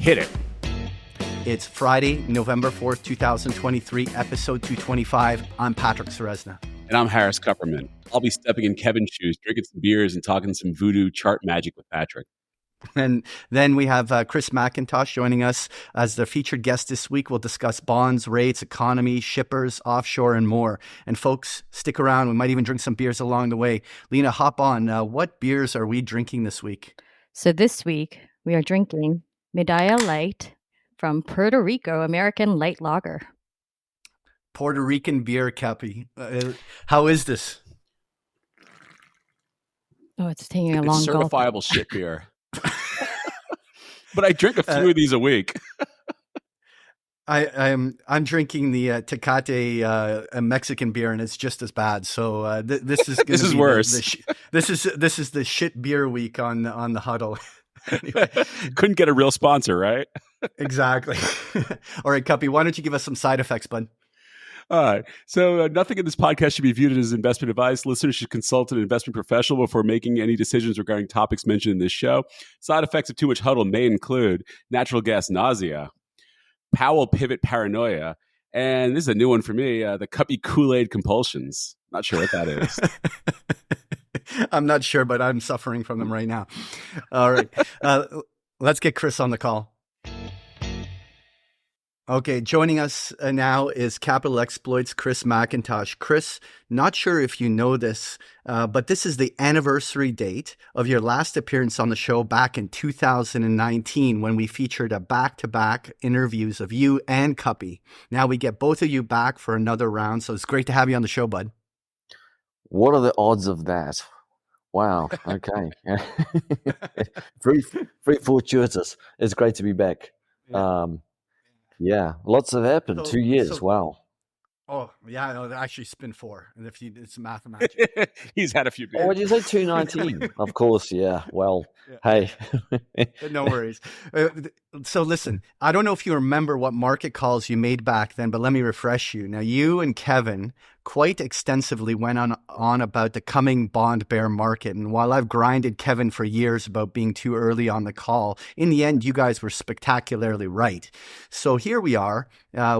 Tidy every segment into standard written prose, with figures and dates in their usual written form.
Hit it. It's Friday, November 4th, 2023, episode 225. I'm Patrick Ceresna. And I'm Harris Kupperman. I'll be stepping in Kevin's shoes, drinking some beers and talking some voodoo chart magic with Patrick. And then we have Chris MacIntosh joining us as the featured guest this week. We'll discuss bonds, rates, economy, shippers, offshore, and more. And folks, stick around. We might even drink some beers along the way. Lena, hop on. What beers are we drinking this week? So this week, we are drinking Medalla Light from Puerto Rico, American Light Lager. Puerto Rican beer, Kuppy. How is this? Oh, it's taking a long certifiable shit beer. But I drink a few of these a week. I'm drinking the Tecate Mexican beer, and it's just as bad. So this is this is worse. This is the shit beer week on the Huddle. Anyway. Couldn't get a real sponsor, right? Exactly. All right, Kuppy, why don't you give us some side effects, bud? All right. So nothing in this podcast should be viewed as investment advice. Listeners should consult an investment professional before making any decisions regarding topics mentioned in this show. Side effects of too much Huddle may include natural gas nausea, Powell pivot paranoia, and this is a new one for me, the Kuppy Kool-Aid compulsions. Not sure what that is. I'm not sure, but I'm suffering from them right now. All right. Let's get Chris on the call. Okay, joining us now is Capital Exploits' Chris MacIntosh. Chris, not sure if you know this, but this is the anniversary date of your last appearance on the show back in 2019 when we featured a back-to-back interviews of you and Kuppy. Now we get both of you back for another round, so it's great to have you on the show, bud. What are the odds of that? Wow, okay. very fortuitous. It's great to be back. Yeah, lots have happened. 2 years. Wow. Oh, yeah, no, actually it's been 4. And if it's mathematics. He's had a few beers. Oh, what did you say, 219? Of course, yeah. Well, hey. No worries. So listen, I don't know if you remember what market calls you made back then, but let me refresh you. Now, you and Kevin quite extensively went on about the coming bond bear market. And while I've grinded Kevin for years about being too early on the call, in the end, you guys were spectacularly right. So here we are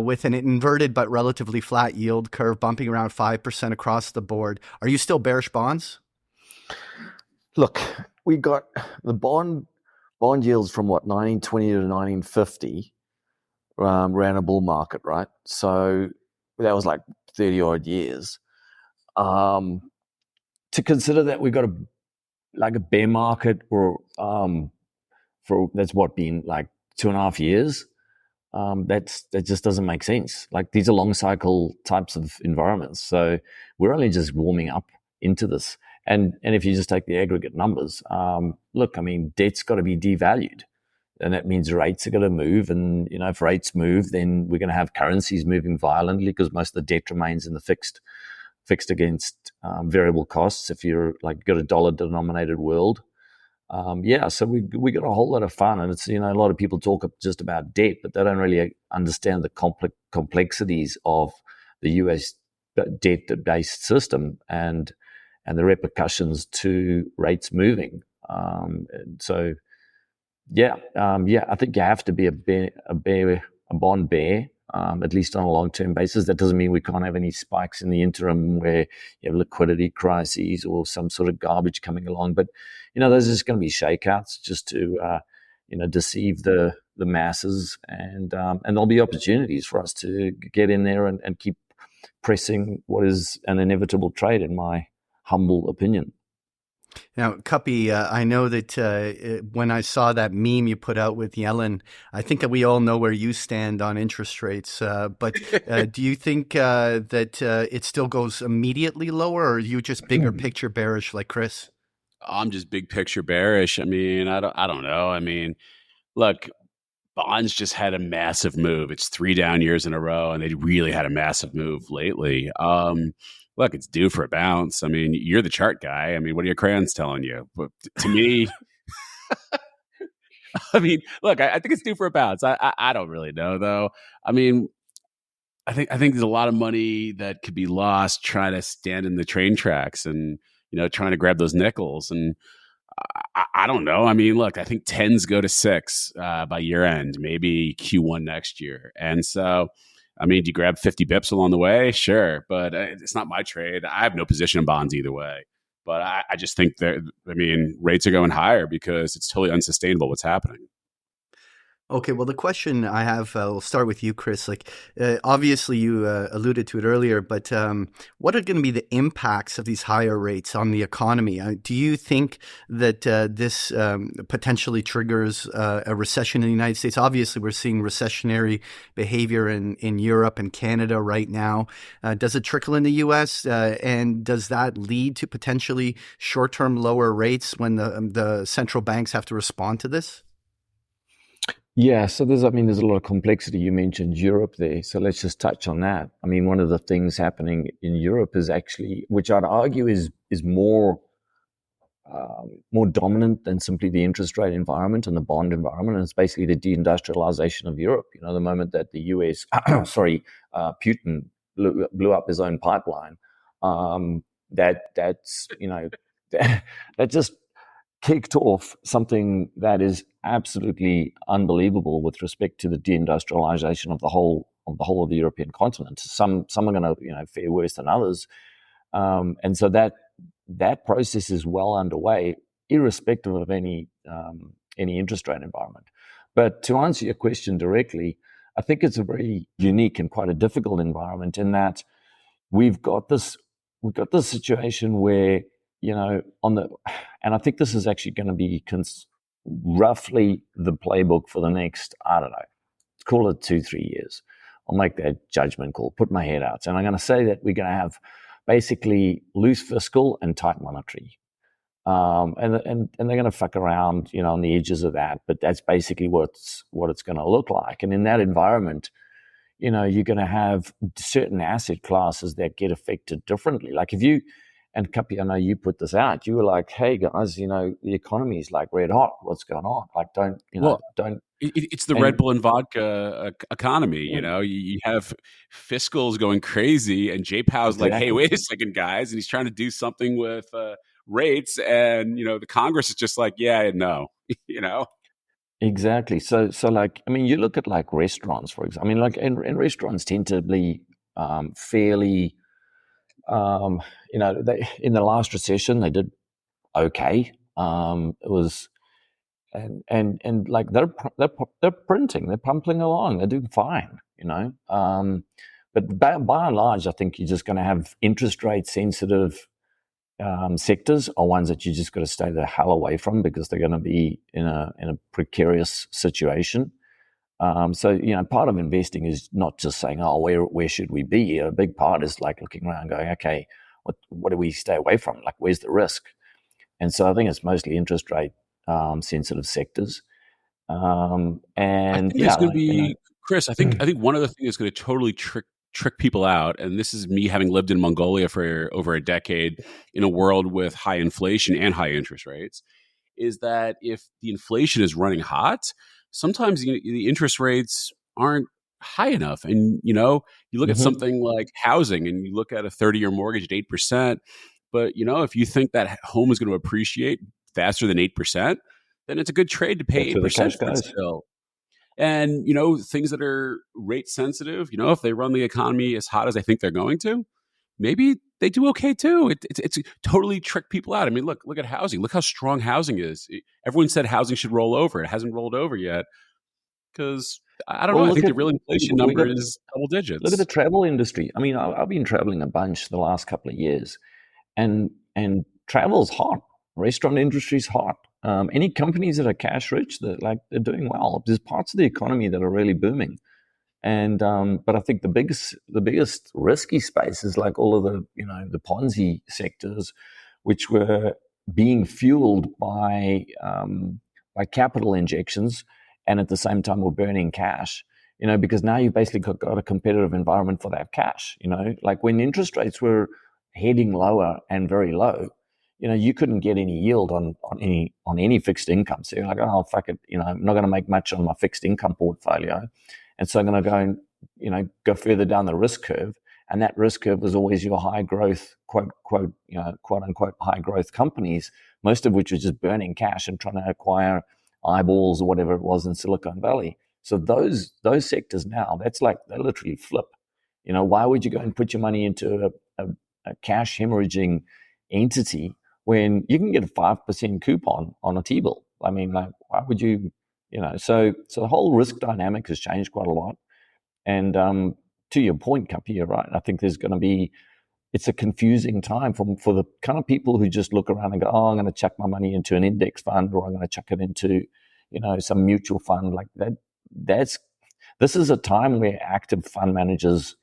with an inverted but relatively flat yield curve bumping around 5% across the board. Are you still bearish bonds? Look, we got the bond yields from 1920 to 1950 ran a bull market, right? So that was like 30 odd years. To consider that we've got a bear market or for that's been like 2.5 years. That just doesn't make sense. Like these are long cycle types of environments. So we're only just warming up into this. And if you just take the aggregate numbers, look, I mean, debt's got to be devalued. And that means rates are going to move. And, if rates move, then we're going to have currencies moving violently because most of the debt remains in the fixed against variable costs. If you're like got a dollar denominated world. So we got a whole lot of fun. And it's, a lot of people talk just about debt, but they don't really understand the complexities of the US debt-based system and the repercussions to rates moving. I think you have to be a bond bear, at least on a long-term basis. That doesn't mean we can't have any spikes in the interim where you have liquidity crises or some sort of garbage coming along. But, those are just going to be shakeouts just to, deceive the masses. And there'll be opportunities for us to get in there and keep pressing what is an inevitable trade, in my humble opinion. Now, Kuppy, I know that when I saw that meme you put out with Yellen, I think that we all know where you stand on interest rates. But do you think that it still goes immediately lower, or are you just bigger picture bearish like Chris? I'm just big picture bearish. I mean, I don't know. I mean, look, bonds just had a massive move. It's 3 down years in a row, and they really had a massive move lately. Look, it's due for a bounce. I mean, you're the chart guy. I mean, what are your crayons telling you? But to me, I mean, look, I think it's due for a bounce. I don't really know, though. I mean, I think there's a lot of money that could be lost trying to stand in the train tracks and, trying to grab those nickels. And I don't know. I mean, look, I think 10s go to 6 by year end, maybe Q1 next year. And so, I mean, do you grab 50 bips along the way? Sure. But it's not my trade. I have no position in bonds either way. But I just think that, I mean, rates are going higher because it's totally unsustainable what's happening. Okay, well, the question I have, we'll start with you, Chris. Obviously, you alluded to it earlier, but what are going to be the impacts of these higher rates on the economy? Do you think that this potentially triggers a recession in the United States? Obviously, we're seeing recessionary behavior in Europe and Canada right now. Does it trickle in the U.S.? And does that lead to potentially short-term lower rates when the central banks have to respond to this? Yeah, so there's a lot of complexity. You mentioned Europe there, so let's just touch on that. I mean, one of the things happening in Europe is actually, which I'd argue is more dominant than simply the interest rate environment and the bond environment. And it's basically the deindustrialization of Europe. You know, the moment that the US, Putin blew up his own pipeline, that's that just kicked off something that is absolutely unbelievable with respect to the deindustrialization of the whole of the European continent. Some are going to fare worse than others, and so that process is well underway, irrespective of any interest rate environment. But to answer your question directly, I think it's a very unique and quite a difficult environment in that we've got this situation where, and I think this is actually going to be roughly the playbook for the next, I don't know, call it 2-3 years. I'll make that judgment call, put my head out. And I'm going to say that we're going to have basically loose fiscal and tight monetary. And they're going to fuck around, on the edges of that. But that's basically what it's going to look like. And in that environment, you're going to have certain asset classes that get affected differently. Like if you, and Kuppy, I know you put this out, you were like, hey guys, the economy is like red hot. What's going on? Like, it's the Red Bull and vodka economy. You have fiscals going crazy, and Jay Powell's like, hey, wait a second, guys. And he's trying to do something with rates. And, the Congress is just like, yeah, no, Exactly. So like, I mean, you look at like restaurants, for example. I mean, like, and restaurants tend to be fairly, they, in the last recession, they did okay. It was, and like they're printing, they're pumping along, they're doing fine, But by and large, I think you're just going to have interest rate sensitive sectors are ones that you just got to stay the hell away from because they're going to be in a precarious situation. So part of investing is not just saying, oh, where should we be? A big part is like looking around, going, okay, what do we stay away from? Like, where's the risk? And so I think it's mostly interest rate sensitive sectors. And I think it's going to be Chris. I think one of the things that's going to totally trick people out, and this is me having lived in Mongolia for over a decade in a world with high inflation and high interest rates, is that if the inflation is running hot, sometimes the interest rates aren't high enough. And, you look at something like housing and you look at a 30-year mortgage at 8%, but, if you think that home is going to appreciate faster than 8%, then it's a good trade to pay 8% for it still. And, things that are rate sensitive, if they run the economy as hot as I think they're going to, maybe they do okay too. It's totally tricked people out. I mean, look at housing. Look how strong housing is. Everyone said housing should roll over. It hasn't rolled over yet because I don't know. I think the real inflation number is double digits. Look at the travel industry. I mean, I've been traveling a bunch the last couple of years, and travel's hot. Restaurant industry's hot. Any companies that are cash rich, they're doing well. There's parts of the economy that are really booming. And but I think the biggest risky space is like all of the the Ponzi sectors, which were being fueled by capital injections, and at the same time were burning cash. Because now you've basically got a competitive environment for that cash. Like when interest rates were heading lower and very low, you couldn't get any yield on any fixed income. So you're like, oh fuck it, I'm not going to make much on my fixed income portfolio. And so I'm going to go and, go further down the risk curve. And that risk curve was always your high growth, quote unquote, high growth companies most of which was just burning cash and trying to acquire eyeballs or whatever it was in Silicon Valley. So those sectors now, that's like, they literally flip. Why would you go and put your money into a cash hemorrhaging entity when you can get a 5% coupon on a T-bill? I mean, like, why would you, so the whole risk dynamic has changed quite a lot. And to your point, Kuppy, you're right. I think it's a confusing time for the kind of people who just look around and go, oh, I'm going to chuck my money into an index fund, or I'm going to chuck it into, some mutual fund like that. This is a time where active fund managers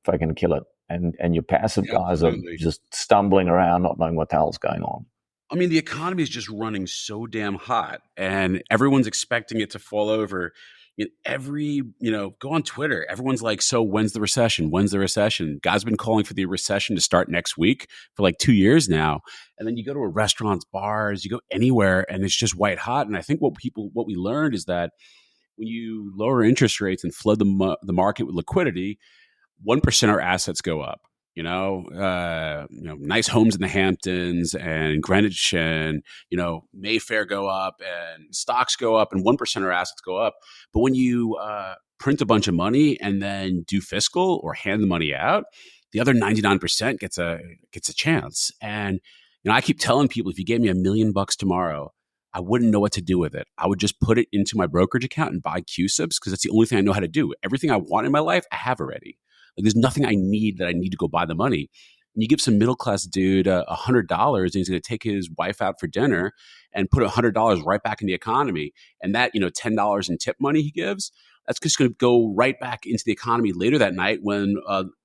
fucking kill it. And your passive guys are just stumbling around, not knowing what the hell's going on. I mean, the economy is just running so damn hot, and everyone's expecting it to fall over. Go on Twitter. Everyone's like, so when's the recession? When's the recession? Guys been calling for the recession to start next week for like 2 years now. And then you go to restaurants, bars, you go anywhere, and it's just white hot. And I think what we learned is that when you lower interest rates and flood the market with liquidity, 1% our assets go up. Nice homes in the Hamptons and Greenwich and, Mayfair go up, and stocks go up, and 1% our assets go up. But when you print a bunch of money and then do fiscal or hand the money out, the other 99% gets a chance. And, I keep telling people, if you gave me $1 million tomorrow, I wouldn't know what to do with it. I would just put it into my brokerage account and buy QSIBs, because that's the only thing I know how to do. Everything I want in my life, I have already. Like, there's nothing I need to go buy the money. And you give some middle-class dude $100, and he's going to take his wife out for dinner and put $100 right back in the economy. And that, $10 in tip money he gives, that's just going to go right back into the economy later that night when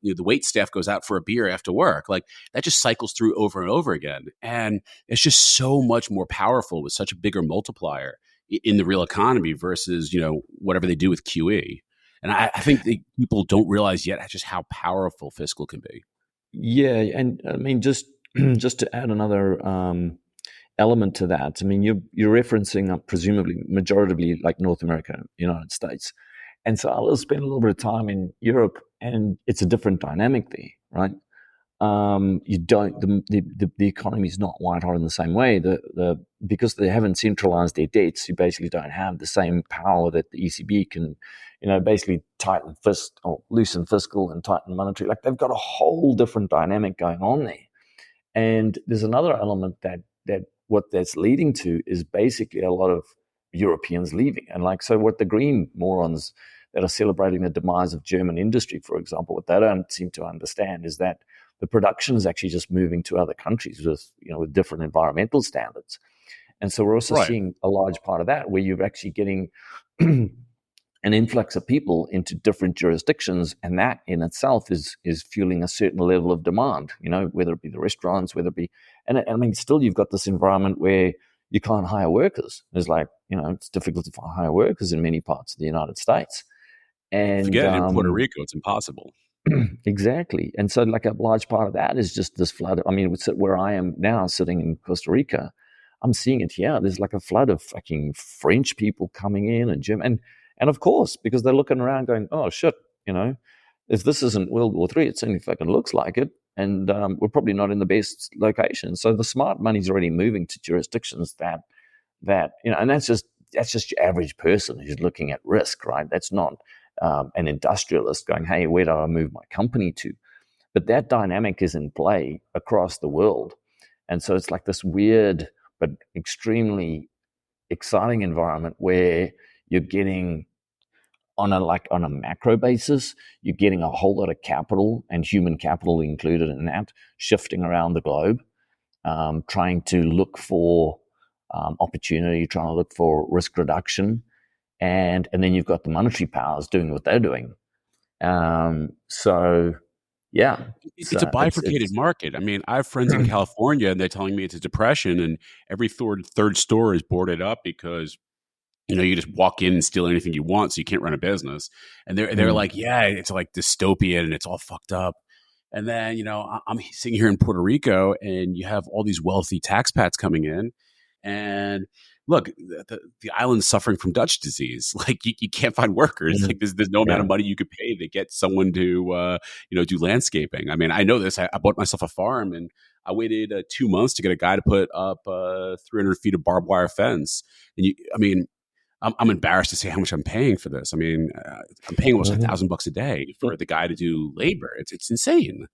the wait staff goes out for a beer after work. Like, that just cycles through over and over again. And it's just so much more powerful with such a bigger multiplier in the real economy versus, whatever they do with QE. And I think people don't realize yet just how powerful fiscal can be. Yeah, and I mean, just to add another element to that, I mean, you're referencing presumably majoritively like North America, United States, and so I'll spend a little bit of time in Europe, and it's a different dynamic there, right? The economy is not white hot in the same way. Because they haven't centralized their debts, you basically don't have the same power that the ECB can, basically tighten or loosen fiscal and tighten monetary. Like, they've got a whole different dynamic going on there. And there's another element that what that's leading to is basically a lot of Europeans leaving. And so what the green morons that are celebrating the demise of German industry, for example, what they don't seem to understand is that the production is actually just moving to other countries with different environmental standards. And so we're also seeing a large part of that, where you're actually getting an influx of people into different jurisdictions, and that in itself is fueling a certain level of demand, whether it be the restaurants, whether it be, and I mean, still you've got this environment where you can't hire workers. There's it's difficult to hire workers in many parts of the United States. And forget in Puerto Rico, it's impossible. Exactly. And so a large part of that is just this flood. I mean, where I am now sitting in Costa Rica, I'm seeing it here. There's a flood of fucking French people coming in, and German. And of course, because they're looking around going, oh, shit, if this isn't World War III, it certainly fucking looks like it. And we're probably not in the best location. So the smart money's already moving to jurisdictions that and that's just your average person who's looking at risk, right? That's not an industrialist going, hey, where do I move my company to? But that dynamic is in play across the world. And so it's like this weird but extremely exciting environment where you're getting on a macro basis, you're getting a whole lot of capital, and human capital included in that, shifting around the globe, trying to look for opportunity, trying to look for risk reduction. And then you've got the monetary powers doing what they're doing. So, yeah. It's a bifurcated market. I mean, I have friends in California, and they're telling me it's a depression, and every third store is boarded up because, you just walk in and steal anything you want, so you can't run a business. And they're like, yeah, it's like dystopian, and it's all fucked up. And then, I'm sitting here in Puerto Rico, and you have all these wealthy taxpats coming in. And look, the island's suffering from Dutch disease. Like, you can't find workers. Like, there's no amount of money you could pay to get someone to, do landscaping. I mean, I know this. I bought myself a farm, and I waited 2 months to get a guy to put up 300 feet of barbed wire fence. And I'm embarrassed to say how much I'm paying for this. I mean, I'm paying almost $1,000 a day for the guy to do labor. It's insane.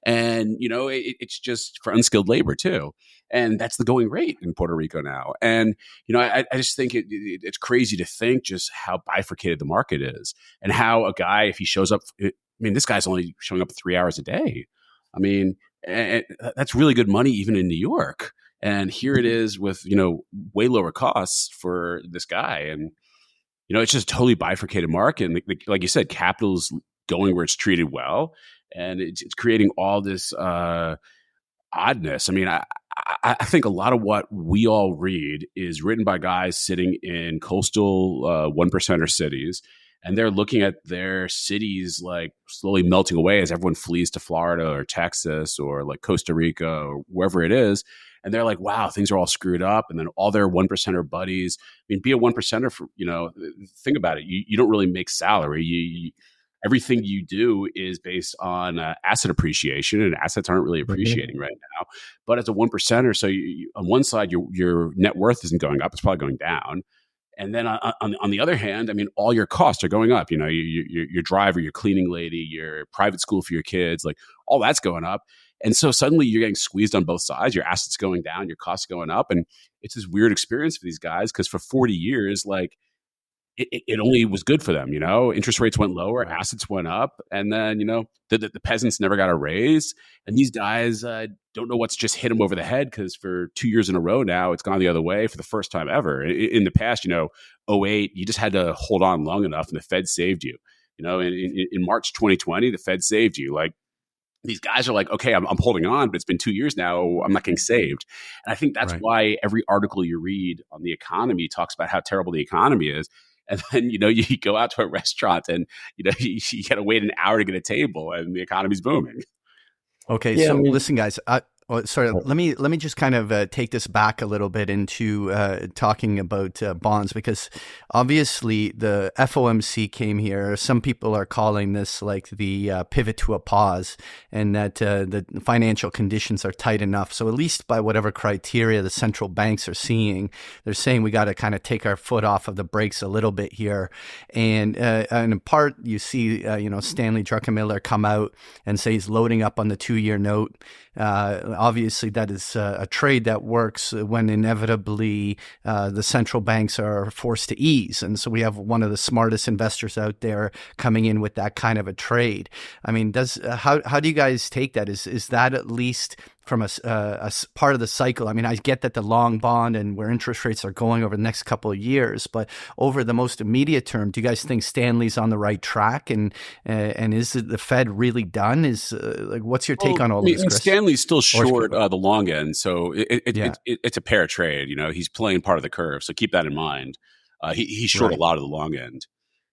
And, it's just for unskilled labor too. And that's the going rate in Puerto Rico now. And, I just think it's crazy to think just how bifurcated the market is and how a guy, if he shows up, this guy's only showing up 3 hours a day. I mean, and that's really good money even in New York. And here it is with, way lower costs for this guy. And, it's just a totally bifurcated market. And like you said, capital's going where it's treated well. And it's creating all this oddness. I mean, I think a lot of what we all read is written by guys sitting in coastal 1%er cities. And they're looking at their cities like slowly melting away as everyone flees to Florida or Texas or like Costa Rica or wherever it is. And they're like, wow, things are all screwed up. And then all their 1%er buddies, be a 1%er for, think about it. You don't really make salary. Everything you do is based on asset appreciation, and assets aren't really appreciating right now. But as a 1%er, so on one side, your net worth isn't going up. It's probably going down. And then on the other hand, all your costs are going up. Your driver, your cleaning lady, your private school for your kids, like all that's going up. And so suddenly you're getting squeezed on both sides. Your assets going down, your costs going up. And it's this weird experience for these guys because for 40 years, like it only was good for them. Interest rates went lower, assets went up. And then, the peasants never got a raise. And these guys don't know what's just hit them over the head because for 2 years in a row now, it's gone the other way for the first time ever. In the past, 2008, you just had to hold on long enough and the Fed saved you. In March 2020, the Fed saved you. Like, these guys are like, okay, I'm holding on, but it's been 2 years now. I'm not getting saved. And I think that's why every article you read on the economy talks about how terrible the economy is. And then, you go out to a restaurant and, you got to wait an hour to get a table and the economy's booming. Okay. Yeah, so listen, guys, let me just kind of take this back a little bit into talking about bonds, because obviously the FOMC came here. Some people are calling this like the pivot to a pause, and that the financial conditions are tight enough. So at least by whatever criteria the central banks are seeing, they're saying we got to kind of take our foot off of the brakes a little bit here. And in part, you see, Stanley Druckenmiller come out and say he's loading up on the 2-year note. Obviously, that is a trade that works when inevitably the central banks are forced to ease. And so we have one of the smartest investors out there coming in with that kind of a trade. I mean, how do you guys take that? Is that at least from a part of the cycle? I mean, I get that the long bond and where interest rates are going over the next couple of years, but over the most immediate term, do you guys think Stanley's on the right track? And is the Fed really done? What's your take on all this, Chris? Stanley's still short the long end, so it's a pair trade. He's playing part of the curve, so keep that in mind. He's short a lot of the long end.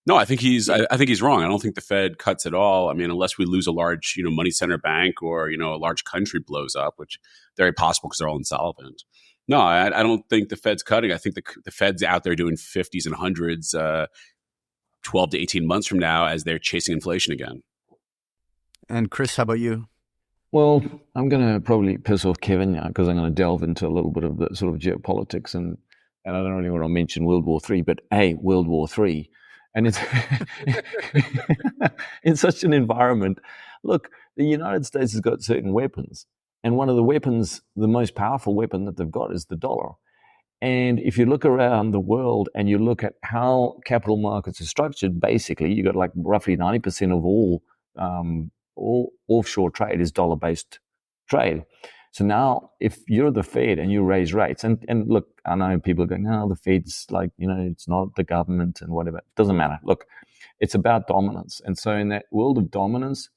No, I think he's wrong. I don't think the Fed cuts at all. Unless we lose a large, money center bank or, a large country blows up, which very possible because they're all insolvent. No, I don't think the Fed's cutting. I think the Fed's out there doing 50s and 100s 12 to 18 months from now as they're chasing inflation again. And Chris, how about you? Well, I'm going to probably piss off Kevin now because I'm going to delve into a little bit of the sort of geopolitics and I don't really want to mention World War III, but World War III. And it's in such an environment. Look, the United States has got certain weapons. And one of the weapons, the most powerful weapon that they've got is the dollar. And if you look around the world and you look at how capital markets are structured, basically you got like roughly 90% of all offshore trade is dollar-based trade. So now if you're the Fed and you raise rates, and look, I know people are going, no, the Fed's like, it's not the government and whatever. It doesn't matter. Look, it's about dominance. And so in that world of dominance,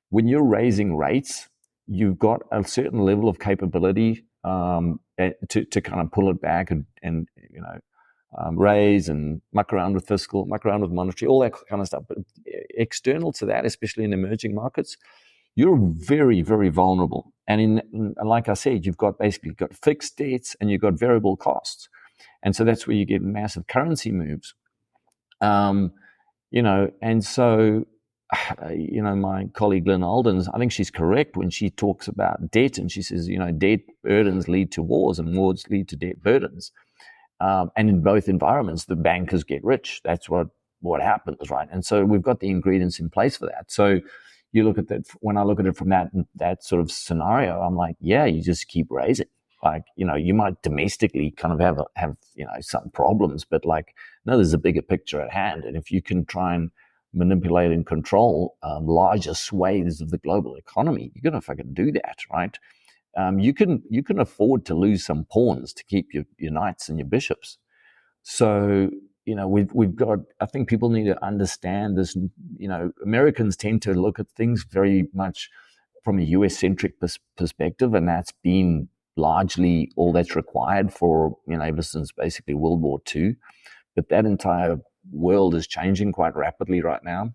when you're raising rates, you've got a certain level of capability to kind of pull it back and raise and muck around with fiscal, muck around with monetary, all that kind of stuff. But external to that, especially in emerging markets, you're very, very vulnerable. And like I said, you've got fixed debts and you've got variable costs. And so that's where you get massive currency moves. And so my colleague Lynn Alden's, I think she's correct when she talks about debt, and she says, debt burdens lead to wars and wars lead to debt burdens. And in both environments, the bankers get rich. That's what happens, right? And so we've got the ingredients in place for that. So you look at that, when I look at it from that sort of scenario, I'm like, yeah, you just keep raising. Like, you might domestically kind of have some problems, but no, there's a bigger picture at hand. And if you can try and manipulate and control larger swathes of the global economy, you're going to fucking do that, right? You can afford to lose some pawns to keep your knights and your bishops. So, we've got, I think people need to understand this. Americans tend to look at things very much from a US-centric perspective, and that's been largely all that's required for, ever since basically World War II. But that entire world is changing quite rapidly right now.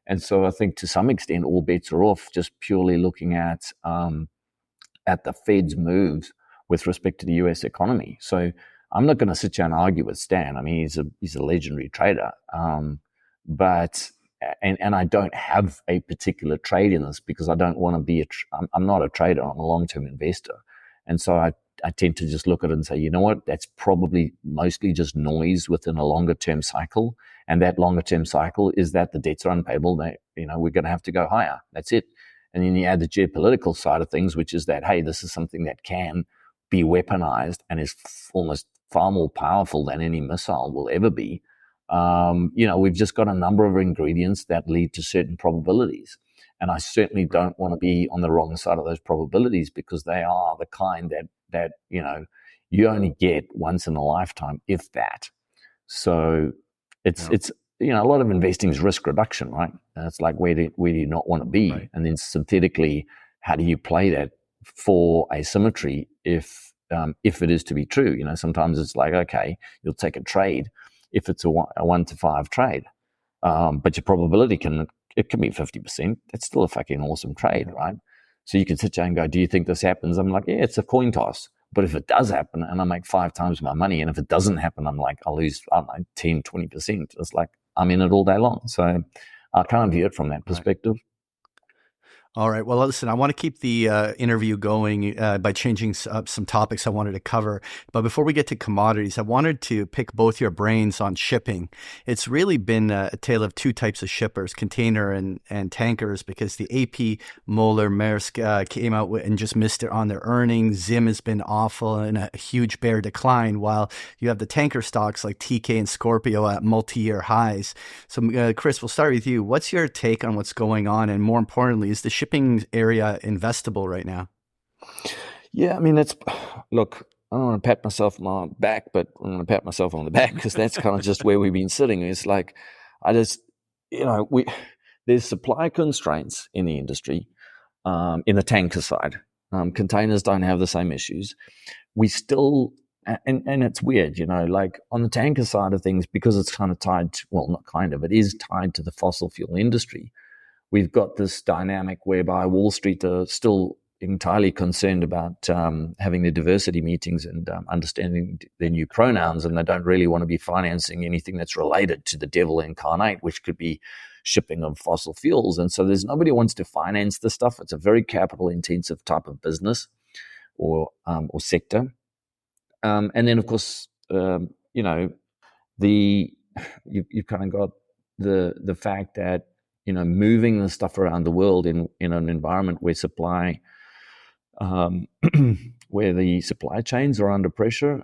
And so I think to some extent all bets are off, just purely looking at the Fed's moves with respect to the US economy. So I'm not going to sit here and argue with Stan. I mean, he's a legendary trader. But I don't have a particular trade in this because I don't want to be I'm not a trader. I'm a long-term investor. And so I tend to just look at it and say, you know what, that's probably mostly just noise within a longer-term cycle. And that longer-term cycle is that the debts are unpayable. We're going to have to go higher. That's it. And then you add the geopolitical side of things, which is that, hey, this is something that can be weaponized and is almost far more powerful than any missile will ever be. We've just got a number of ingredients that lead to certain probabilities. And I certainly don't want to be on the wrong side of those probabilities because they are the kind that you only get once in a lifetime, if that. So it's a lot of investing is risk reduction, right? And it's like where do you not want to be? Right. And then synthetically, how do you play that for asymmetry if it is to be true? Sometimes it's like, okay, you'll take a trade if it's a 1 to 5 trade, but your probability can be 50%. That's still a fucking awesome trade, right? So you can sit there and go, do you think this happens? I'm like, yeah, it's a coin toss. But if it does happen and I make 5 times my money, and if it doesn't happen, I'm like, I'll lose, 10, 20%. It's like, I'm in it all day long. So I can't view it from that perspective. All right. Well, listen, I want to keep the interview going by changing up some topics I wanted to cover. But before we get to commodities, I wanted to pick both your brains on shipping. It's really been a tale of two types of shippers, container and tankers, because the AP Moller Maersk came out and just missed it on their earnings. Zim has been awful and a huge bear decline, while you have the tanker stocks like TK and Scorpio at multi-year highs. So, Chris, we'll start with you. What's your take on what's going on? And more importantly, is the shipping area investable right now? Yeah, I mean, look, I don't want to pat myself on the back, but I want to pat myself on the back because that's kind of just where we've been sitting. It's like, there's supply constraints in the industry, in the tanker side. Containers don't have the same issues. We still, and it's weird, like on the tanker side of things, because it's kind of tied to, well, not kind of, it is tied to the fossil fuel industry. We've got this dynamic whereby Wall Street are still entirely concerned about having the diversity meetings and understanding their new pronouns, and they don't really want to be financing anything that's related to the devil incarnate, which could be shipping of fossil fuels. And so there's nobody wants to finance this stuff. It's a very capital-intensive type of business or sector. And then, of course, you've kind of got the fact that moving the stuff around the world in an environment where where the supply chains are under pressure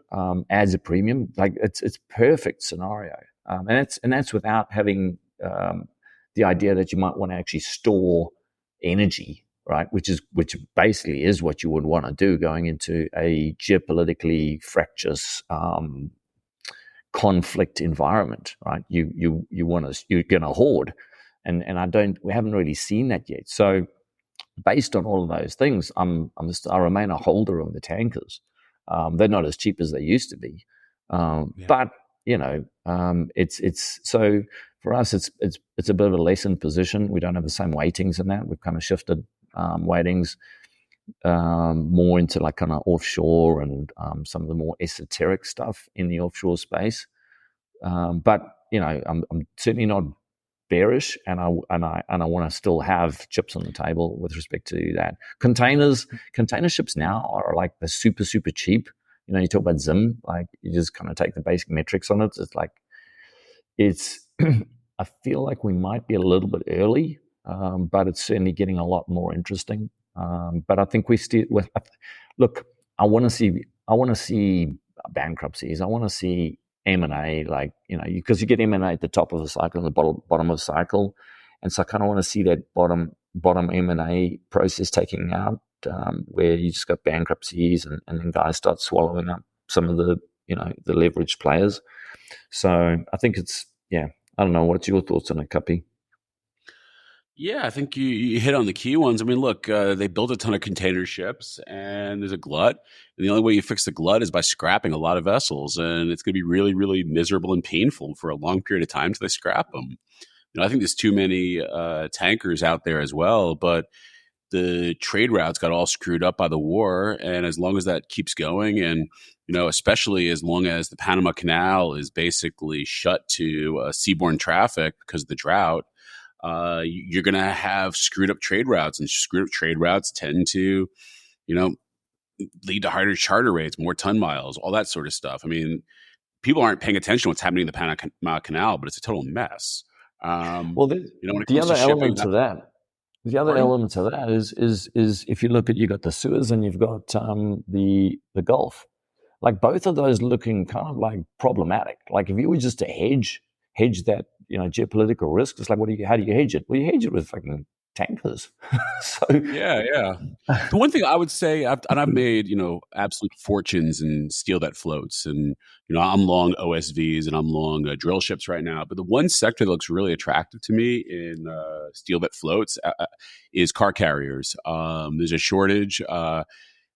adds a premium. Like it's perfect scenario, and that's without having the idea that you might want to actually store energy, right? Which basically is what you would want to do going into a geopolitically fractious conflict environment, right? You're going to hoard. And we haven't really seen that yet. So based on all of those things, I remain a holder of the tankers. They're not as cheap as they used to be. But it's so for us, it's a bit of a lessened position. We don't have the same weightings in that. We've kind of shifted weightings more into like kind of offshore and some of the more esoteric stuff in the offshore space. But I'm certainly not bearish, and I want to still have chips on the table with respect to that. Container ships now are like the super cheap. You know, you talk about Zim, like you just kind of take the basic metrics on it. It's like I feel like we might be a little bit early, but it's certainly getting a lot more interesting. But I think we still look. I want to see bankruptcies. I want to see M&A, like, you know, because you get M&A at the top of the cycle and the bottom of the cycle, and so I kind of want to see that bottom M&A process taking out, where you just got bankruptcies and then guys start swallowing up some of the, you know, the leveraged players. So I think it's, yeah, I don't know. What's your thoughts on it, Kuppy? Yeah, I think you hit on the key ones. I mean, look, they built a ton of container ships, and there's a glut. And the only way you fix the glut is by scrapping a lot of vessels, and it's going to be really, really miserable and painful for a long period of time until they scrap them. You know, I think there's too many tankers out there as well, but the trade routes got all screwed up by the war, and as long as that keeps going, and you know, especially as long as the Panama Canal is basically shut to seaborne traffic because of the drought, you're going to have screwed up trade routes, and screwed up trade routes tend to, you know, lead to higher charter rates, more ton miles, all that sort of stuff. I mean, people aren't paying attention to what's happening in the Panama Canal, but it's a total mess. Well, you know, when it the comes other to shipping, element to that, the other Pardon? element to that is if you look at, you got the Suez and you've got the Gulf, like both of those looking kind of like problematic. Like if you were just to hedge that, you know, geopolitical risk, it's like, how do you hedge it? Well, you hedge it with fucking tankers. So yeah. The one thing I would say, I've made, you know, absolute fortunes in steel that floats, and you know, I'm long OSVs and I'm long drill ships right now. But the one sector that looks really attractive to me in steel that floats is car carriers. There's a shortage.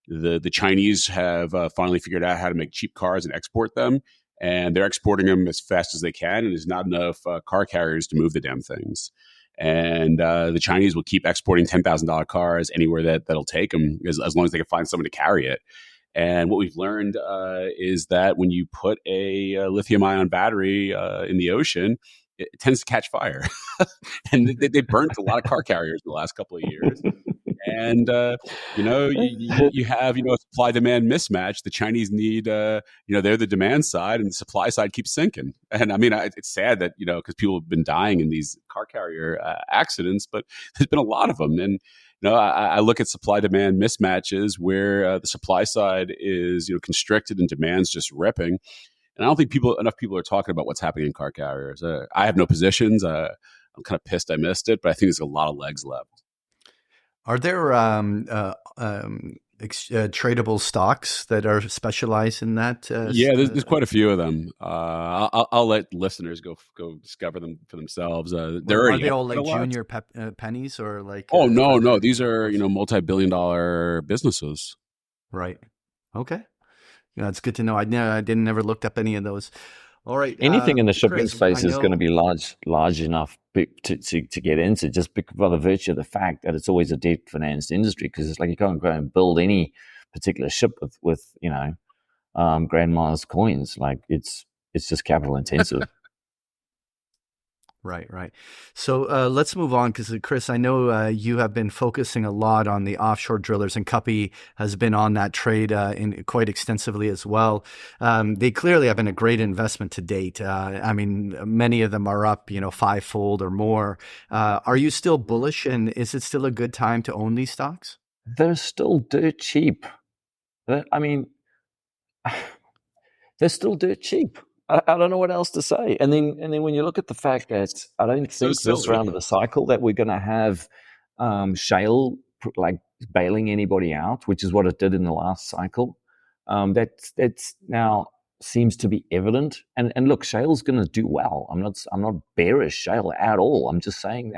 The Chinese have finally figured out how to make cheap cars and export them, and they're exporting them as fast as they can, and there's not enough car carriers to move the damn things. And the Chinese will keep exporting $10,000 cars anywhere that'll take them, as long as they can find someone to carry it. And what we've learned is that when you put a lithium-ion battery in the ocean, it tends to catch fire. And they burnt a lot of car carriers in the last couple of years. And you know, you have, you know, a supply demand mismatch. The Chinese need, you know, they're the demand side, and the supply side keeps sinking. And I mean, it's sad that, you know, because people have been dying in these car carrier accidents, but there's been a lot of them. And you know, I look at supply demand mismatches where the supply side is, you know, constricted and demand's just ripping. And I don't think enough people are talking about what's happening in car carriers. I have no positions. I'm kind of pissed I missed it, but I think there's a lot of legs left. Are there tradable stocks that are specialized in that? Yeah, there's quite a few of them. I'll let listeners go discover them for themselves. Are they all like junior pennies or like? Oh no, these are, you know, multi-billion-dollar businesses. Right. Okay. Yeah, it's good to know. I didn't never looked up any of those. All right. Anything in the shipping Chris, space is going to be large enough to get into, just by the virtue of the fact that it's always a debt financed industry, because it's like you can't go and build any particular ship with you know, grandma's coins. Like it's just capital intensive. Right. So let's move on, because Chris, I know you have been focusing a lot on the offshore drillers, and Kuppy has been on that trade quite extensively as well. They clearly have been a great investment to date. I mean, many of them are up, you know, fivefold or more. Are you still bullish, and is it still a good time to own these stocks? They're still dirt cheap. I mean, they're still dirt cheap. I don't know what else to say. And then when you look at the fact that I don't think this round of the cycle that we're going to have shale like bailing anybody out, which is what it did in the last cycle. That's now seems to be evident. And look, shale's going to do well. I'm not bearish shale at all. I'm just saying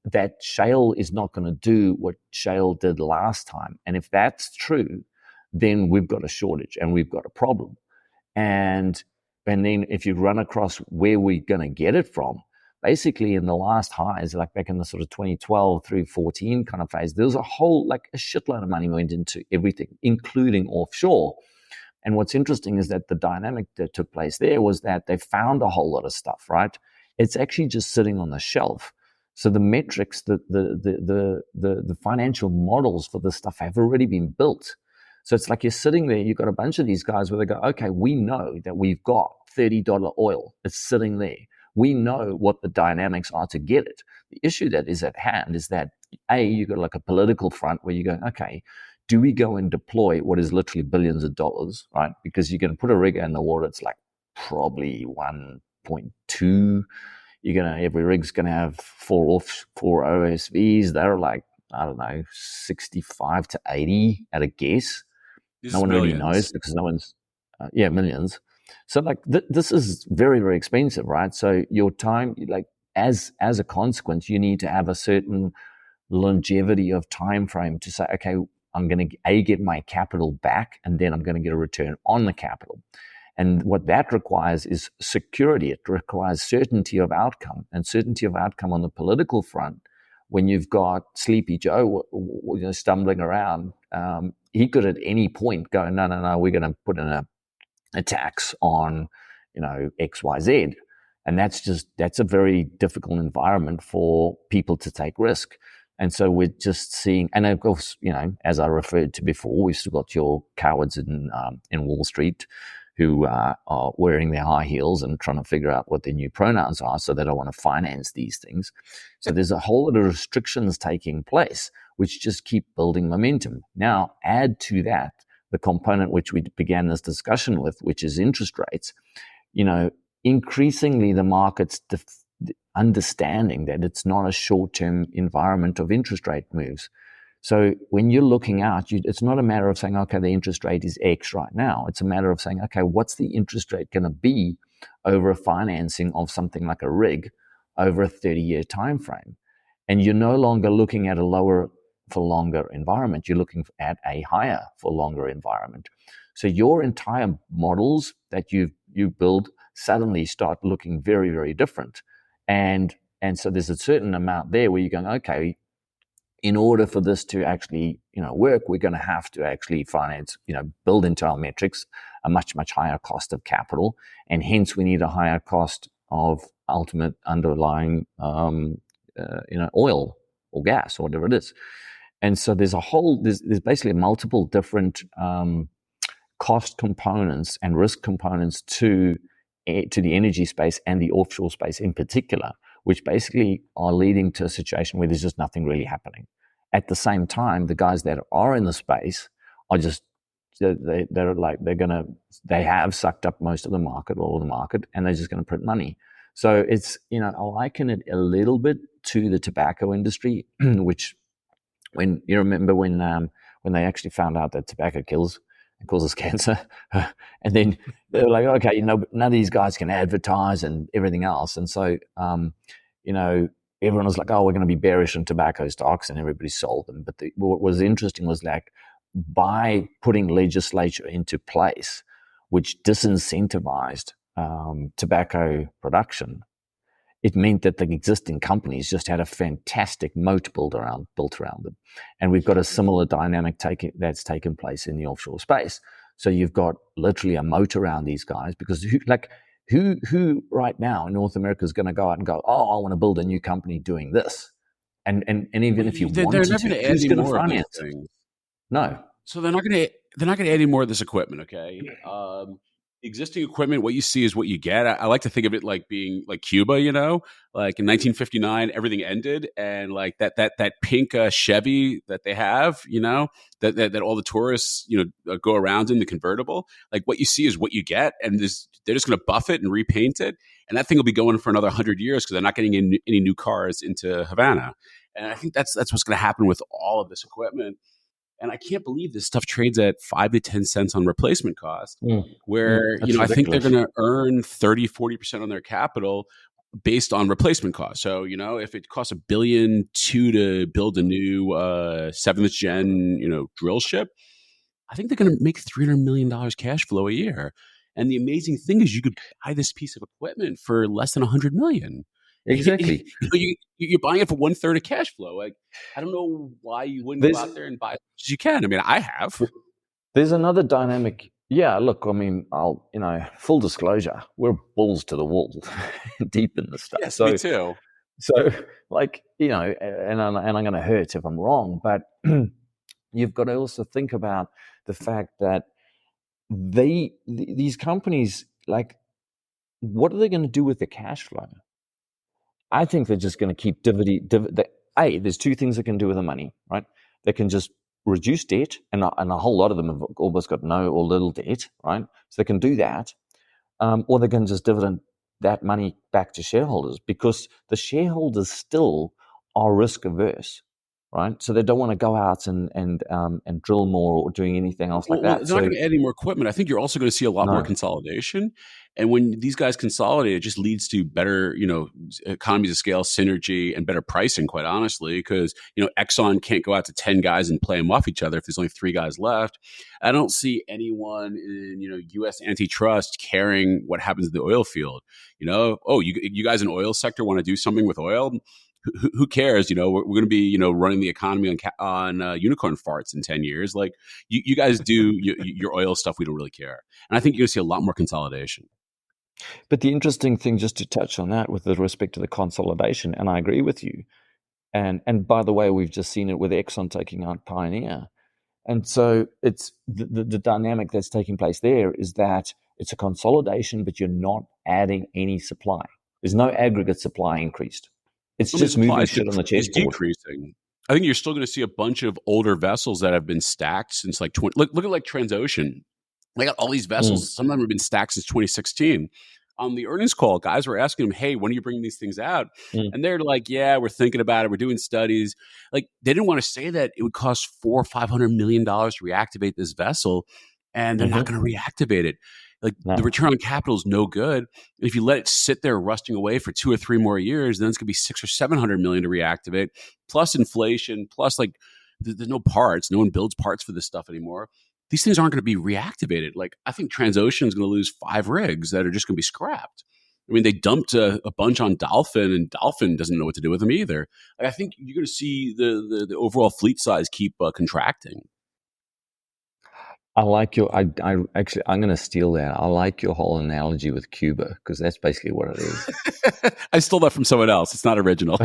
that shale is not going to do what shale did last time. And if that's true, then we've got a shortage and we've got a problem. And then if you run across where we're going to get it from, basically in the last highs, like back in the sort of 2012 through 14 kind of phase, there was a shitload of money went into everything, including offshore. And what's interesting is that the dynamic that took place there was that they found a whole lot of stuff, right? It's actually just sitting on the shelf. So the metrics, the financial models for this stuff have already been built. So it's like you're sitting there, you've got a bunch of these guys where they go, okay, we know that we've got $30 oil. It's sitting there. We know what the dynamics are to get it. The issue that is at hand is that, you've got like a political front where you go, okay, do we go and deploy what is literally billions of dollars, right? Because you can put a rig in the water, it's like probably 1.2. Every rig's gonna have four OSVs. They're like, I don't know, 65 to 80 at a guess. No one really knows because no one's, millions. So like this is very, very expensive, right? So your time, like as a consequence, you need to have a certain longevity of time frame to say, okay, I'm going to get my capital back, and then I'm going to get a return on the capital. And what that requires is security. It requires certainty of outcome, and certainty of outcome on the political front. When you've got Sleepy Joe stumbling around, he could at any point go, no, we're going to put in a tax on, XYZ. And that's a very difficult environment for people to take risk. And so we're just seeing, and of course, as I referred to before, we've still got your cowards in Wall Street who are wearing their high heels and trying to figure out what their new pronouns are, so they don't want to finance these things. So there's a whole lot of restrictions taking place, which just keep building momentum. Now, add to that the component which we began this discussion with, which is interest rates. Increasingly the market's understanding that it's not a short-term environment of interest rate moves. So when you're looking out, it's not a matter of saying, okay, the interest rate is X right now. It's a matter of saying, okay, what's the interest rate going to be over a financing of something like a rig over a 30-year time frame? And you're no longer looking at a lower for longer environment. You're looking at a higher for longer environment. So your entire models that you build suddenly start looking very, very different. And so there's a certain amount there where you're going, okay, in order for this to actually, work, we're going to have to actually finance, build into our metrics a much, much higher cost of capital. And hence we need a higher cost of ultimate underlying, oil or gas or whatever it is. And so there's basically multiple different cost components and risk components to the energy space and the offshore space in particular, which basically are leading to a situation where there's just nothing really happening. At the same time, the guys that are in the space are just, they have sucked up most of the market, all of the market, and they're just going to print money. So it's, I liken it a little bit to the tobacco industry, which when you remember when they actually found out that tobacco kills and causes cancer, and then they were like, okay, none of these guys can advertise and everything else, and so everyone was like, oh, we're going to be bearish on tobacco stocks, and everybody sold them. But what was interesting was like, by putting legislature into place, which disincentivized tobacco production, it meant that the existing companies just had a fantastic moat built around them. And we've got a similar dynamic that's taken place in the offshore space. So you've got literally a moat around these guys, because who right now in North America is going to go out and go, oh, I want to build a new company doing this? And even if you wanted to, who's going to finance it? No. So they're not going to add any more of this equipment, okay? Existing equipment, what you see is what you get. I like to think of it like being like Cuba, like in 1959, everything ended, and like that pink Chevy that they have, that all the tourists, go around in, the convertible. Like what you see is what you get, and they're just going to buff it and repaint it, and that thing will be going for another 100 years because they're not getting any new cars into Havana. And I think that's what's going to happen with all of this equipment. And I can't believe this stuff trades at 5 to 10 cents on replacement cost, where, I think they're going to earn 30-40% on their capital based on replacement cost. So, if it costs $1.2 billion to build a new 7th gen, drill ship, I think they're going to make $300 million cash flow a year. And the amazing thing is you could buy this piece of equipment for less than $100 million. Exactly. You're buying it for 1/3 of cash flow. Like, I don't know why you wouldn't go out there and buy as much as you can. I mean, I have. There's another dynamic Yeah, look, I mean, full disclosure, we're balls to the wall, deep in this stuff. Yes, me too. So, like, and I'm going to hurt if I'm wrong, but you've got to also think about the fact that these companies, like, what are they going to do with the cash flow? I think they're just going to keep there's two things they can do with the money, right? They can just reduce debt, and a whole lot of them have almost got no or little debt, right? So they can do that, or they can just dividend that money back to shareholders, because the shareholders still are risk averse, right? So they don't want to go out and drill more or doing anything else like that. They're not going to add any more equipment. I think you're also going to see a lot more consolidation. And when these guys consolidate, it just leads to better, economies of scale, synergy, and better pricing, quite honestly, because, Exxon can't go out to 10 guys and play them off each other if there's only 3 guys left. I don't see anyone in, U.S. antitrust caring what happens in the oil field. You guys in the oil sector want to do something with oil? Who cares? We're going to be, running the economy on unicorn farts in 10 years. Like, you guys do your oil stuff. We don't really care. And I think you're going to see a lot more consolidation. But the interesting thing, just to touch on that with respect to the consolidation, and I agree with you. And by the way, we've just seen it with Exxon taking out Pioneer. And so it's the dynamic that's taking place there is that it's a consolidation, but you're not adding any supply. There's no aggregate supply increased. It's just moving shit on the chessboard. It's decreasing. I think you're still going to see a bunch of older vessels that have been stacked since like 20. Look at like Transocean. They got all these vessels. Some of them have been stacked since 2016. On the earnings call, guys were asking them, "Hey, when are you bringing these things out?" And they're like, "Yeah, we're thinking about it. We're doing studies." Like, they didn't want to say that it would cost $400 or $500 million to reactivate this vessel, and they're not going to reactivate it. Like, the return on capital is no good. And if you let it sit there rusting away for 2 or 3 more years, then it's going to be $600 or $700 million to reactivate, plus inflation, plus like there's no parts. No one builds parts for this stuff anymore. These things aren't going to be reactivated. Like, I think Transocean is going to lose 5 rigs that are just going to be scrapped. I mean, they dumped a bunch on Dolphin, and Dolphin doesn't know what to do with them either. Like, I think you're going to see the overall fleet size keep contracting. I like I'm going to steal that. I like your whole analogy with Cuba, because that's basically what it is. I stole that from someone else. It's not original.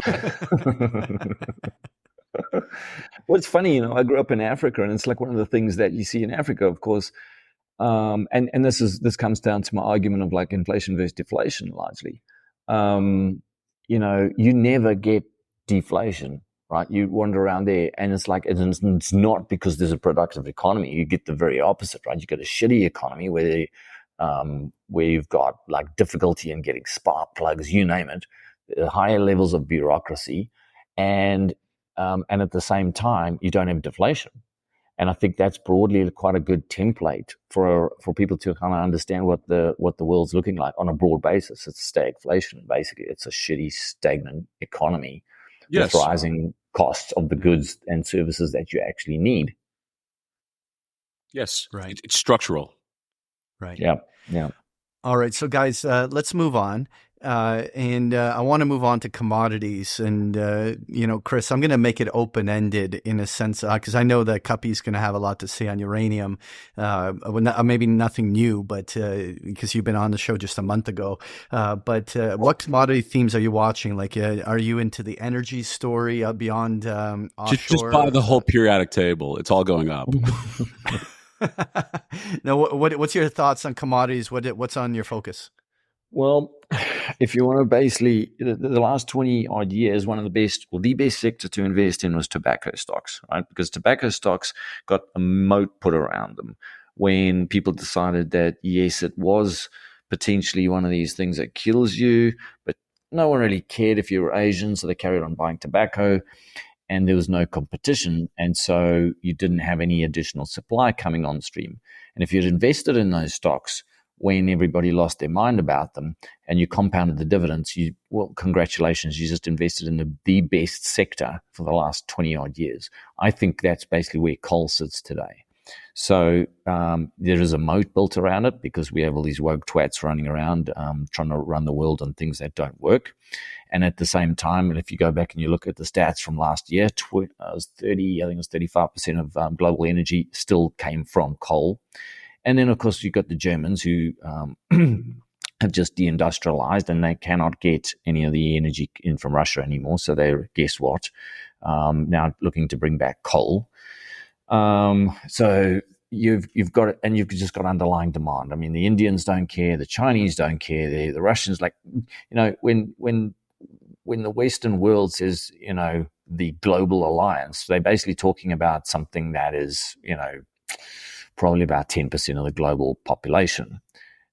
Well, it's funny, I grew up in Africa, and it's like one of the things that you see in Africa, of course. And this comes down to my argument of like inflation versus deflation, largely. You never get deflation, right? You wander around there, and it's like it's not because there's a productive economy. You get the very opposite, right? You get a shitty economy where you've got like difficulty in getting spark plugs, you name it, higher levels of bureaucracy, and at the same time you don't have deflation. And I think that's broadly quite a good template for people to kind of understand what the world's looking like on a broad basis. It's stagflation, basically. It's a shitty, stagnant economy with rising costs of the goods and services that you actually need. Yes, right. It's structural. Right. Yeah. All right. So, guys, let's move on. And I want to move on to commodities. And, Chris, I'm going to make it open-ended in a sense, because I know that Kuppy's going to have a lot to say on uranium. Maybe nothing new, but because you've been on the show just a month ago. But what commodity themes are you watching? Like, are you into the energy story beyond offshore? Just buy the whole periodic table. It's all going up. Now, what's your thoughts on commodities? What's on your focus? Well, if you want to basically, the last 20 odd years, one of the best, or the best sector to invest in was tobacco stocks, right? Because tobacco stocks got a moat put around them when people decided that, yes, it was potentially one of these things that kills you, but no one really cared if you were Asian, so they carried on buying tobacco, and there was no competition, and so you didn't have any additional supply coming on stream. And if you'd invested in those stocks when everybody lost their mind about them and you compounded the dividends, congratulations, you just invested in the best sector for the last 20 odd years. I think that's basically where coal sits today. So there is a moat built around it because we have all these woke twats running around trying to run the world on things that don't work. And at the same time, if you go back and you look at the stats from last year, it was 35% of global energy still came from coal. And then, of course, you've got the Germans who have just deindustrialized, and they cannot get any of the energy in from Russia anymore. So they're, guess what, now looking to bring back coal. So you've got it, and you've just got underlying demand. I mean, the Indians don't care, the Chinese don't care, the Russians, like, when the Western world says, the global alliance, they're basically talking about something that is, probably about 10% of the global population.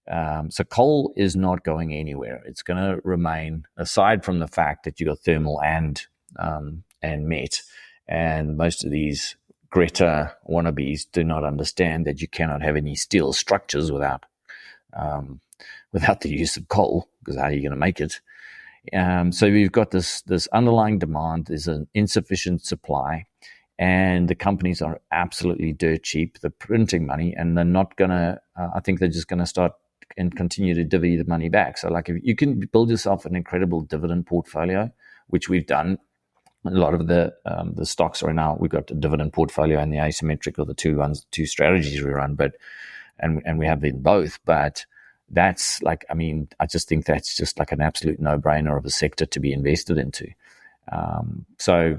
So coal is not going anywhere. It's going to remain, aside from the fact that you got thermal and met, and most of these Greta wannabes do not understand that you cannot have any steel structures without the use of coal, because how are you going to make it? So we've got this underlying demand. There's an insufficient supply, and the companies are absolutely dirt cheap. They're printing money, and they're not going to. I think they're just going to start and continue to divvy the money back. So, like, if you can build yourself an incredible dividend portfolio, which we've done. A lot of the stocks are now, we've got the dividend portfolio and the asymmetric, or the two strategies we run, and we have them both. But that's like, I mean, I just think that's just like an absolute no-brainer of a sector to be invested into. So,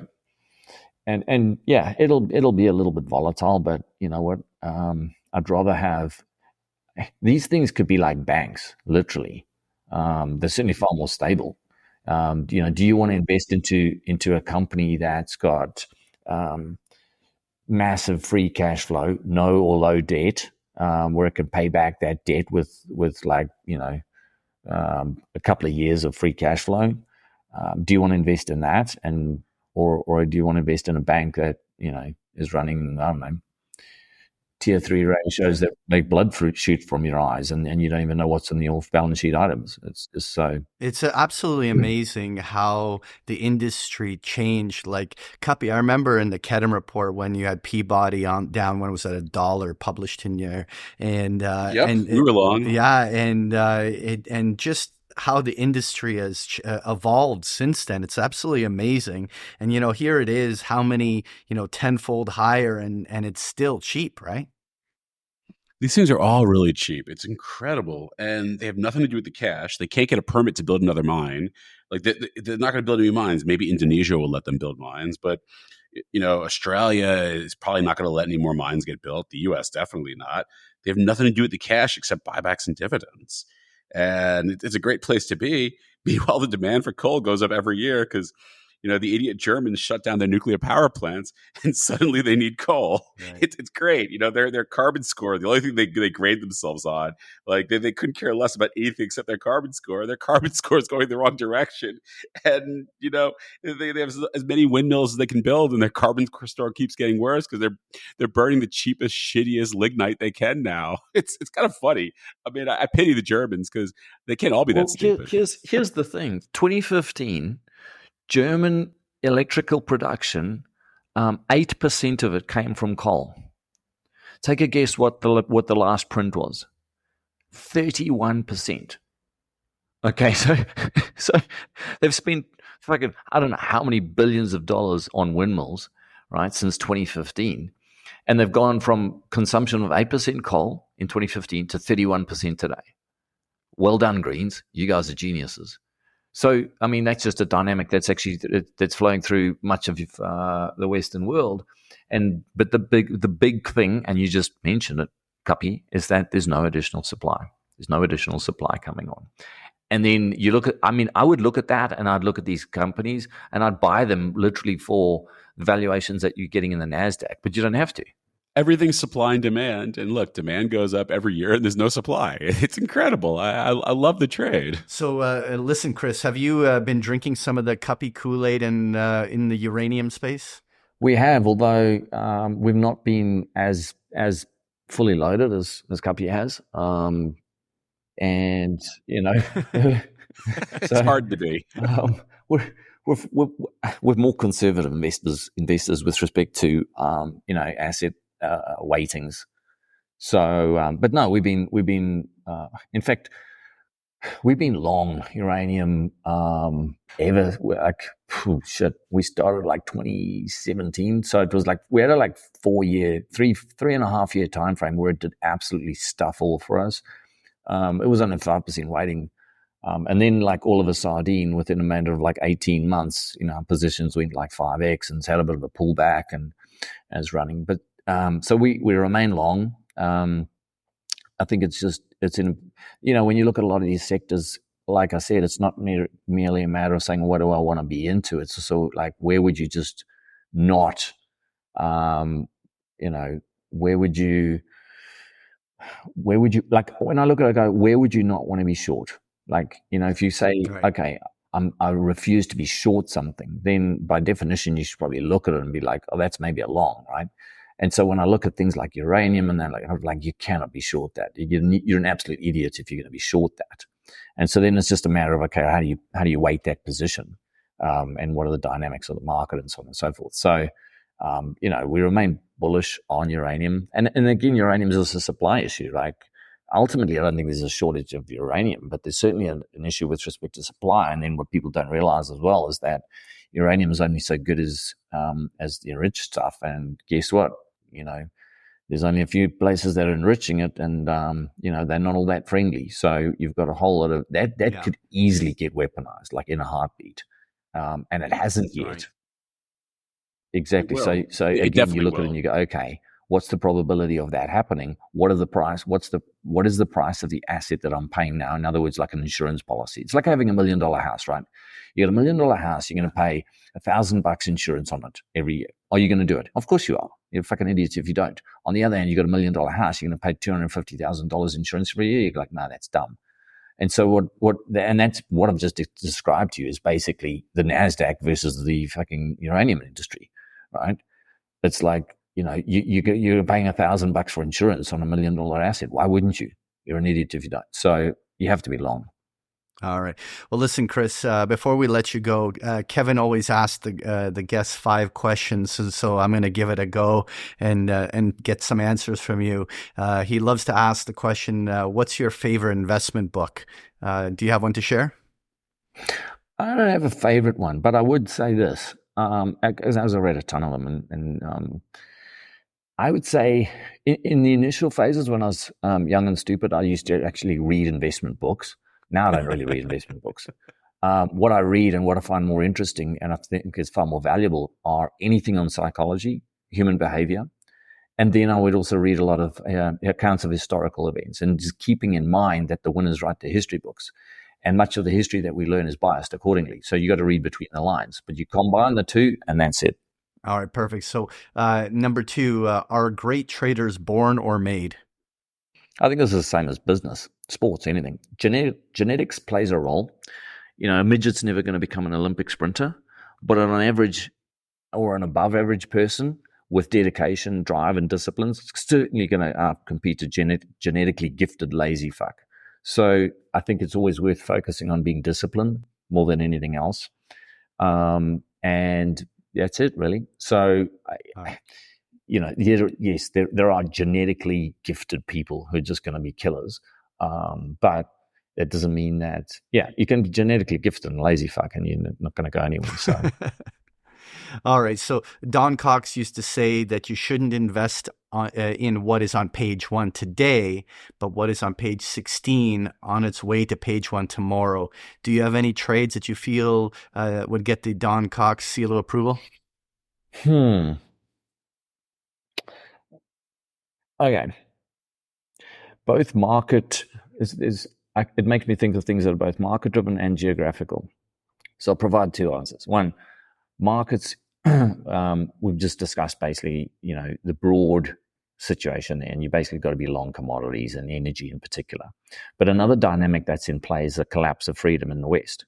and yeah, it'll be a little bit volatile, but you know what? I'd rather have, these things could be like banks, literally. They're certainly far more stable. Do you want to invest into a company that's got massive free cash flow, no or low debt, where it can pay back that debt with like, a couple of years of free cash flow? Do you want to invest in that, or do you want to invest in a bank that is running, I don't know, tier 3 ratios that make blood shoot from your eyes, and you don't even know what's in the off-balance sheet items? It's just so... It's absolutely amazing how the industry changed. Like, Kuppy, I remember in the Kedem report when you had Peabody down when it was at $1 published in there. And we were long. Yeah, and just how the industry has evolved since then. It's absolutely amazing. And, here it is, how many, tenfold higher, and it's still cheap, right? These things are all really cheap. It's incredible. And they have nothing to do with the cash. They can't get a permit to build another mine. Like, they're not going to build any mines. Maybe Indonesia will let them build mines, but Australia is probably not going to let any more mines get built. The US definitely not. They have nothing to do with the cash except buybacks and dividends. And it's a great place to be. Meanwhile, the demand for coal goes up every year because the idiot Germans shut down their nuclear power plants, and suddenly they need coal. Right. It's great. Their carbon score, the only thing they grade themselves on, like they couldn't care less about anything except their carbon score. Their carbon score is going the wrong direction. And, they have as many windmills as they can build, and their carbon score keeps getting worse because they're burning the cheapest, shittiest lignite they can now. It's kind of funny. I mean, I pity the Germans because they can't all be that stupid. Here's the thing. 2015... German electrical production, 8% of it came from coal. Take a guess what the last print was. 31%. Okay, so they've spent fucking, I don't know how many billions of dollars on windmills, right, since 2015. And they've gone from consumption of 8% coal in 2015 to 31% today. Well done, Greens. You guys are geniuses. So, I mean, that's just a dynamic that's flowing through much of the Western world. But the big thing, and you just mentioned it, Kuppy, is that there's no additional supply. There's no additional supply coming on. And then you look at, I mean, I would look at that, and I'd look at these companies, and I'd buy them literally for the valuations that you're getting in the NASDAQ, but you don't have to. Everything's supply and demand. And look, demand goes up every year and there's no supply. It's incredible. I love the trade. So listen, Chris, have you been drinking some of the Kuppy Kool-Aid in the uranium space? We have, although we've not been as fully loaded as Kuppy has. And, it's hard to be. We're more conservative investors with respect to, asset weightings. So, but no, we've been in fact, we've been long uranium ever. Like, we started like 2017. So it was like, we had a like 3.5 year time frame where it did absolutely stuff all for us. It was only 5% weighting. And then like all of a sardine within a matter of like 18 months, our positions went like 5x and had a bit of a pullback and as running. But so we remain long. I think it's in, when you look at a lot of these sectors, like I said, it's not merely a matter of saying, what do I want to be into? It's also like, where would you just not, where would you, like, when I look at it, I go, where would you not want to be short? Like, if you say, Right. okay, I refuse to be short something, then by definition, you should probably look at it and be like, oh, that's maybe a long, right? And so when I look at things like uranium and then I'm like, you cannot be short that. You're an absolute idiot if you're going to be short that. And so then it's just a matter of, okay, how do you weight that position? And what are the dynamics of the market and so on and so forth. So, we remain bullish on uranium. And again, uranium is a supply issue. Like, ultimately, I don't think there's a shortage of uranium, but there's certainly an issue with respect to supply. And then what people don't realize as well is that uranium is only so good as the enriched stuff. And guess what? There's only a few places that are enriching it, and they're not all that friendly. So you've got a whole lot of that could easily get weaponized, like in a heartbeat, and it hasn't yet. Right. Exactly. So again, you look at it and you go, okay, what's the probability of that happening? What is the price of the asset that I'm paying now? In other words, like an insurance policy. It's like having $1 million house, right? You got $1 million house, you're going to pay $1,000 insurance on it every year. Are you going to do it? Of course you are. You're a fucking idiot if you don't. On the other hand, you got $1 million house, you're going to pay $250,000 insurance every year. You're like, no, that's dumb. And so and that's what I've just described to you is basically the NASDAQ versus the fucking uranium industry, right? It's like, you're paying $1,000 for insurance on $1 million asset. Why wouldn't you? You're an idiot if you don't. So you have to be long. All right. Well, listen, Chris, before we let you go, Kevin always asks the guests 5 questions. So I'm going to give it a go and get some answers from you. He loves to ask the question, what's your favorite investment book? Do you have one to share? I don't have a favorite one, but I would say this, as I read a ton of them. And I would say in the initial phases when I was young and stupid, I used to actually read investment books. Now I don't really read investment books. What I read and what I find more interesting and I think is far more valuable are anything on psychology, human behavior. And then I would also read a lot of accounts of historical events and just keeping in mind that the winners write their history books. And much of the history that we learn is biased accordingly. So you got to read between the lines, but you combine the two and that's it. All right, perfect. So number 2, are great traders born or made? I think this is the same as business, sports, anything. Genetics plays a role. A midget's never going to become an Olympic sprinter, but on an average or an above average person with dedication, drive, and disciplines, it's certainly going to compete a genetically gifted lazy fuck. So I think it's always worth focusing on being disciplined more than anything else. And that's it, really. So yes, there are genetically gifted people who are just going to be killers. But that doesn't mean that, you can be genetically gifted and lazy fuck and you're not going to go anywhere. So. All right. So Don Cox used to say that you shouldn't invest in what is on page 1 today, but what is on page 16 on its way to page 1 tomorrow. Do you have any trades that you feel would get the Don Cox seal of approval? Okay. Both market it makes me think of things that are both market driven and geographical. So I'll provide 2 answers. One, markets, we've just discussed basically, the broad situation there, and you basically got to be long commodities and energy in particular. But another dynamic that's in play is the collapse of freedom in the West.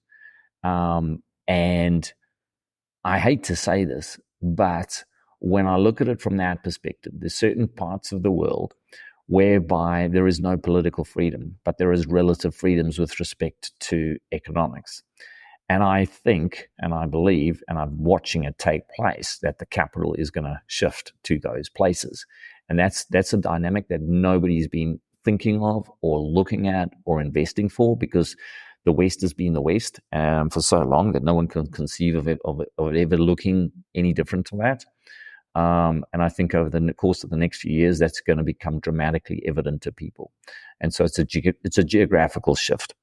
And I hate to say this, but when I look at it from that perspective, there's certain parts of the world whereby there is no political freedom, but there is relative freedoms with respect to economics. And I think, and I believe, and I'm watching it take place, that the capital is going to shift to those places. And that's a dynamic that nobody's been thinking of or looking at or investing for, because the West has been the West for so long that no one can conceive of it ever looking any different to that. And I think over the course of the next few years, that's going to become dramatically evident to people. And so it's a geographical shift.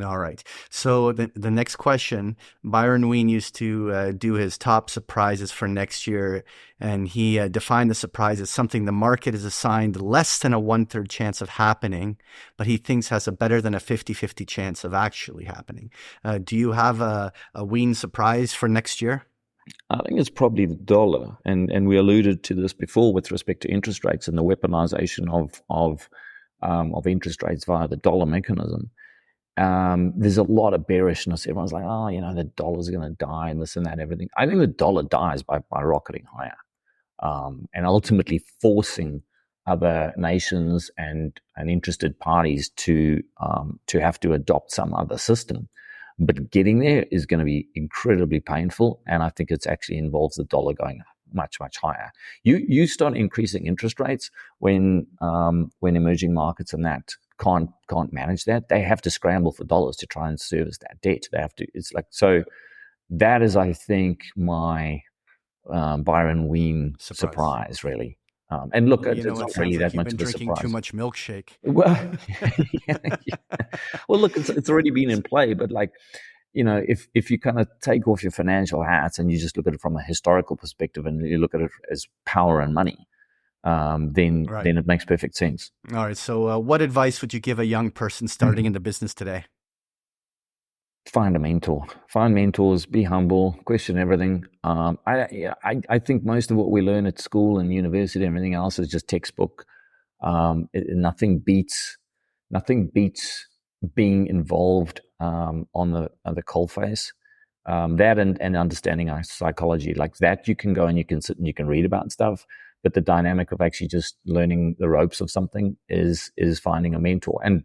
All right. So the next question, Byron Ween used to do his top surprises for next year, and he defined the surprise as something the market is assigned less than a 1/3 chance of happening, but he thinks has a better than a 50-50 chance of actually happening. Do you have a Ween surprise for next year? I think it's probably the dollar, and we alluded to this before with respect to interest rates and the weaponization of interest rates via the dollar mechanism. There's a lot of bearishness. Everyone's like, oh, the dollar's going to die and this and that and everything. I think the dollar dies by rocketing higher, and ultimately forcing other nations and interested parties to have to adopt some other system. But getting there is going to be incredibly painful, and I think it actually involves the dollar going much, much higher. You start increasing interest rates when emerging markets and that can't manage that. They have to scramble for dollars to try and service that debt. They have to. It's like, so that is, I think, my Byron Ween surprise really. And look, it's not really that much of a surprise. You've been drinking too much milkshake. Well, yeah. Well, look, it's already been in play, but if you kind of take off your financial hats and you just look at it from a historical perspective and you look at it as power and money, then it makes perfect sense. All right. So what advice would you give a young person starting in the business today? Find a mentor. Find mentors. Be humble. Question everything. I think most of what we learn at school and university and everything else is just textbook. Nothing beats being involved on the coalface. That and understanding our psychology, like that, you can go and you can sit and you can read about stuff. But the dynamic of actually just learning the ropes of something is finding a mentor. And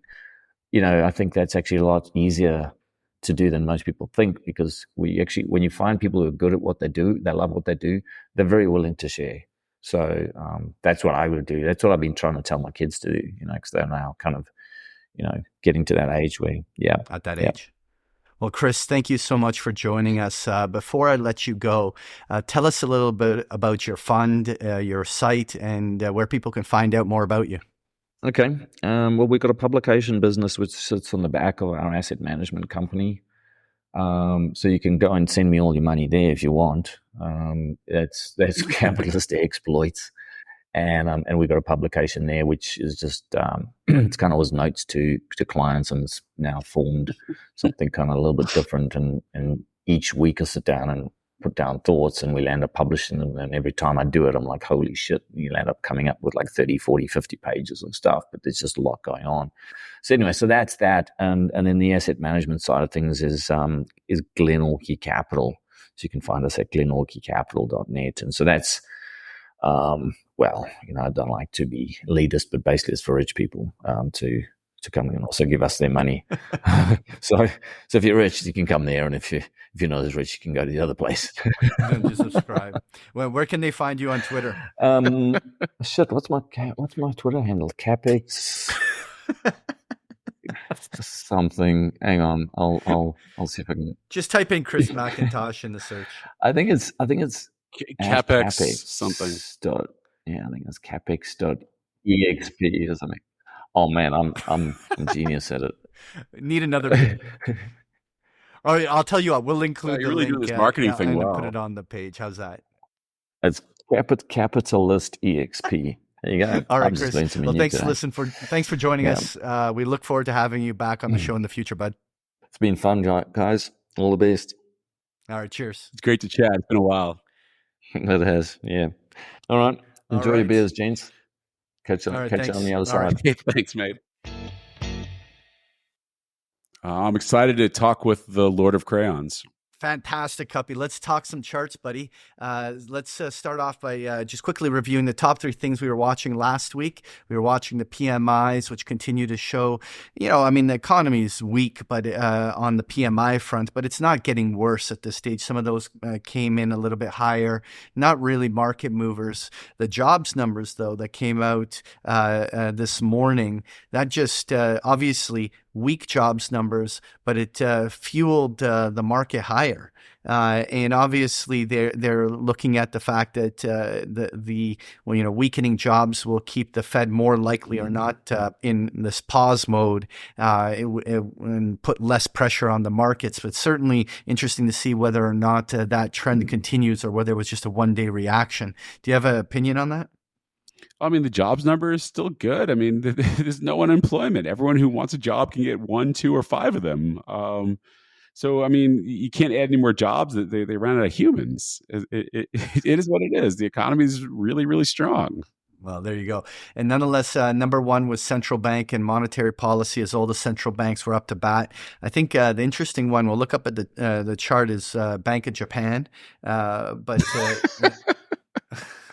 I think that's actually a lot easier to do than most people think, because when you find people who are good at what they do, they love what they do, they're very willing to share. So that's what I would do. That's what I've been trying to tell my kids to do, because they're now kind of, getting to that age where, at that age. Well, Chris, thank you so much for joining us. Before I let you go, tell us a little bit about your fund, your site, and where people can find out more about you. Okay. Well, we've got a publication business which sits on the back of our asset management company. So you can go and send me all your money there if you want. That's capitalist exploits. And we've got a publication there which is just it's kind of was notes to clients, and it's now formed something kind of a little bit different. And each week I sit down and put down thoughts, and we'll end up publishing them. And every time I do it, I'm like, holy shit, you'll end up coming up with like 30, 40, 50 pages of stuff, but there's just a lot going on. So anyway, so that's that. And then the asset management side of things is Glenorchy Capital. So you can find us at glenorchycapital.net. And so that's, I don't like to be elitist, but basically it's for rich people to come and also give us their money. So if you're rich, you can come there, and if you're not as rich, you can go to the other place. Then just subscribe. Well, where can they find you on Twitter? What's my Twitter handle? Capex something. Hang on, I'll see if I can. Just type in Chris MacIntosh in the search. I think it's Capex something. I think it's capex.exp or something. Oh man, I'm a genius at it. Need another bit. All right, I'll tell you what. We'll include you're the really link doing this marketing thing. and Wow. put it on the page. How's that? It's capitalist exp. There you go. All right, I'm just Chris. some Well, new today. thanks for joining us. We look forward to having you back on the show in the future, bud. It's been fun, guys. All the best. All right, cheers. It's great to chat. It's been a while. It has, yeah. All right. Enjoy your beers, gents. Catch you on the other side. Thanks, mate. I'm excited to talk with the Lord of Crayons. Fantastic, Kuppy. Let's talk some charts, buddy. Let's start off by just quickly reviewing the top 3 things we were watching last week. We were watching the PMIs, which continue to show, the economy is weak, but on the PMI front, but it's not getting worse at this stage. Some of those came in a little bit higher, not really market movers. The jobs numbers, though, that came out this morning, that just obviously weak jobs numbers, but it fueled the market higher. And obviously, they're looking at the fact that the weakening jobs will keep the Fed more likely or not in this pause mode and put less pressure on the markets. But certainly interesting to see whether or not that trend continues or whether it was just a one-day reaction. Do you have an opinion on that? I mean, the jobs number is still good. I mean, there's no unemployment. Everyone who wants a job can get 1, 2, or 5 of them. So, I mean, you can't add any more jobs. They ran out of humans. It is what it is. The economy is really, really strong. Well, there you go. And nonetheless, number one was central bank and monetary policy, as all the central banks were up to bat. I think the interesting one, we'll look up at the chart, is Bank of Japan. But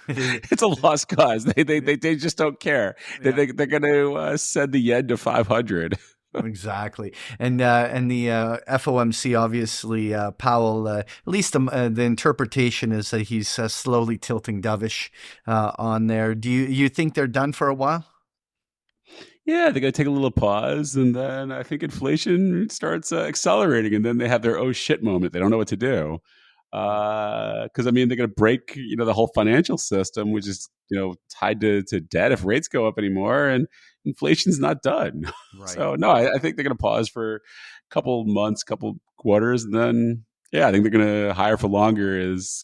it's a lost cause. They just don't care. Yeah. They're going to send the yen to 500. Exactly. And the FOMC, obviously, Powell, at least the interpretation is that he's slowly tilting dovish on there. Do you think they're done for a while? Yeah, they're going to take a little pause, and then I think inflation starts accelerating, and then they have their oh shit moment. They don't know what to do. Because I mean, they're going to break, the whole financial system, which is, tied to debt if rates go up anymore, and inflation's not done. Right. So no, I think they're going to pause for a couple months, couple quarters, and then I think they're going to hire for longer is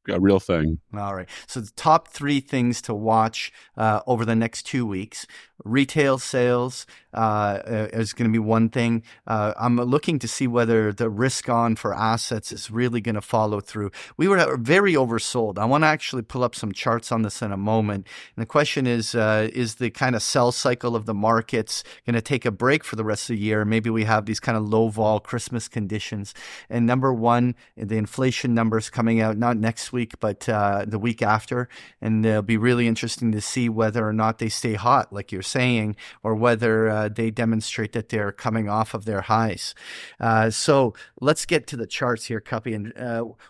a real thing. All right. So the top 3 things to watch over the next 2 weeks. Retail sales is going to be one thing. I'm looking to see whether the risk on for assets is really going to follow through. We were very oversold. I want to actually pull up some charts on this in a moment. And the question is the kind of sell cycle of the markets going to take a break for the rest of the year? Maybe we have these kind of low vol Christmas conditions. And number one, the inflation numbers coming out, not next week, but the week after. And it'll be really interesting to see whether or not they stay hot, like you're saying, or whether they demonstrate that they're coming off of their highs. So let's get to the charts here, Kuppy. And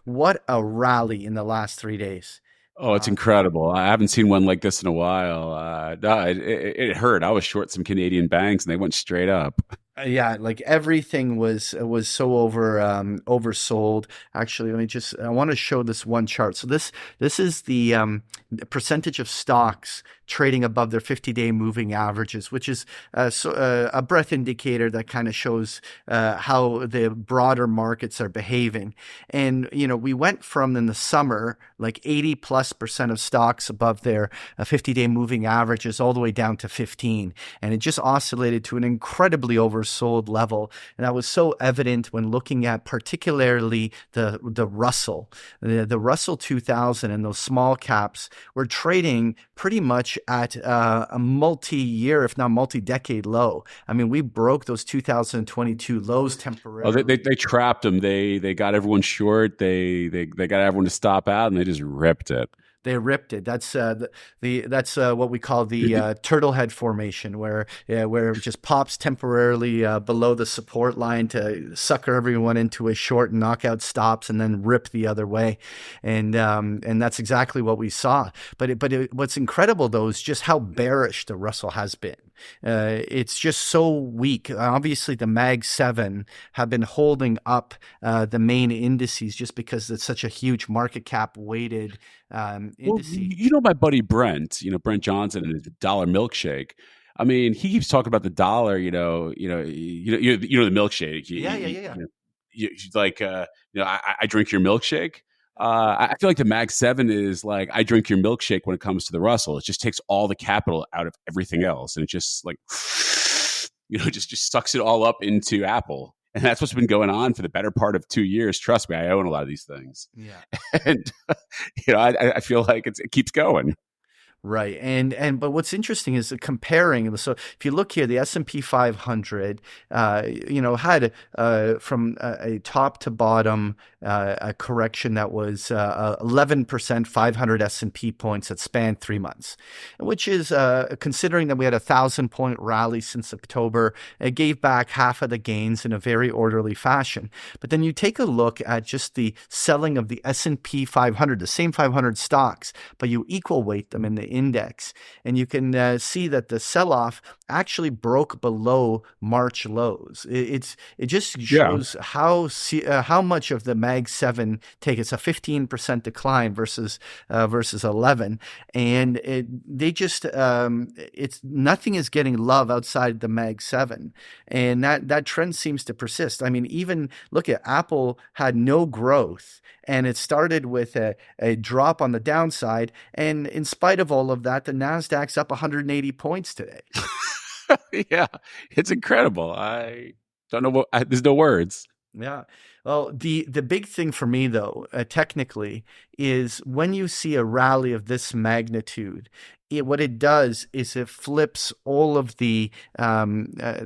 what a rally in the last 3 days. Oh, it's incredible. I haven't seen one like this in a while. No, it hurt. I was short some Canadian banks, and they went straight up. Yeah, like everything was so oversold. Actually, I want to show this one chart. So this is the percentage of stocks trading above their 50-day moving averages, which is a breadth indicator that kind of shows how the broader markets are behaving. And we went from in the summer like 80+% of stocks above their 50-day moving averages all the way down to 15, and it just oscillated to an incredibly oversold level. And that was so evident when looking at particularly the Russell, the Russell 2000, and those small caps were trading pretty much at a multi-year, if not multi-decade low. I mean, we broke those 2022 lows temporarily. Oh, they trapped them. They got everyone short. They got everyone to stop out, and they just ripped it. They ripped it. That's what we call the turtle head formation, where it just pops temporarily below the support line to sucker everyone into a short and knockout stops, and then rip the other way, and that's exactly what we saw. But what's incredible though is just how bearish the Russell has been. It's just so weak. Obviously, the Mag 7 have been holding up the main indices just because it's such a huge market cap weighted indices. Well, my buddy Brent, Brent Johnson and his dollar milkshake. I mean, he keeps talking about the dollar. The milkshake. I drink your milkshake. I feel like the Mag 7 is like, I drink your milkshake when it comes to the Russell. It just takes all the capital out of everything else. And it just like, just sucks it all up into Apple. And that's what's been going on for the better part of 2 years. Trust me, I own a lot of these things. Yeah. And, I feel like it keeps going. Right. But what's interesting is comparing. So if you look here, the S&P 500, had from a top to bottom a correction that was 11%, 500 S&P points that spanned 3 months, which is considering that we had 1,000-point rally since October, it gave back half of the gains in a very orderly fashion. But then you take a look at just the selling of the S&P 500, the same 500 stocks, but you equal weight them in the index, and you can see that the sell-off actually broke below March lows. It just Yeah. shows how much of the Mag 7 take. It's a 15% decline versus 11, and it's nothing is getting love outside the Mag 7, and that trend seems to persist. I mean, even look at Apple had no growth, and it started with a drop on the downside, and in spite of all of that, the Nasdaq's up 180 points today. Yeah, it's incredible. I don't know there's no words. Yeah. Well, the big thing for me, though, technically, is when you see a rally of this magnitude, what it does is it flips all of the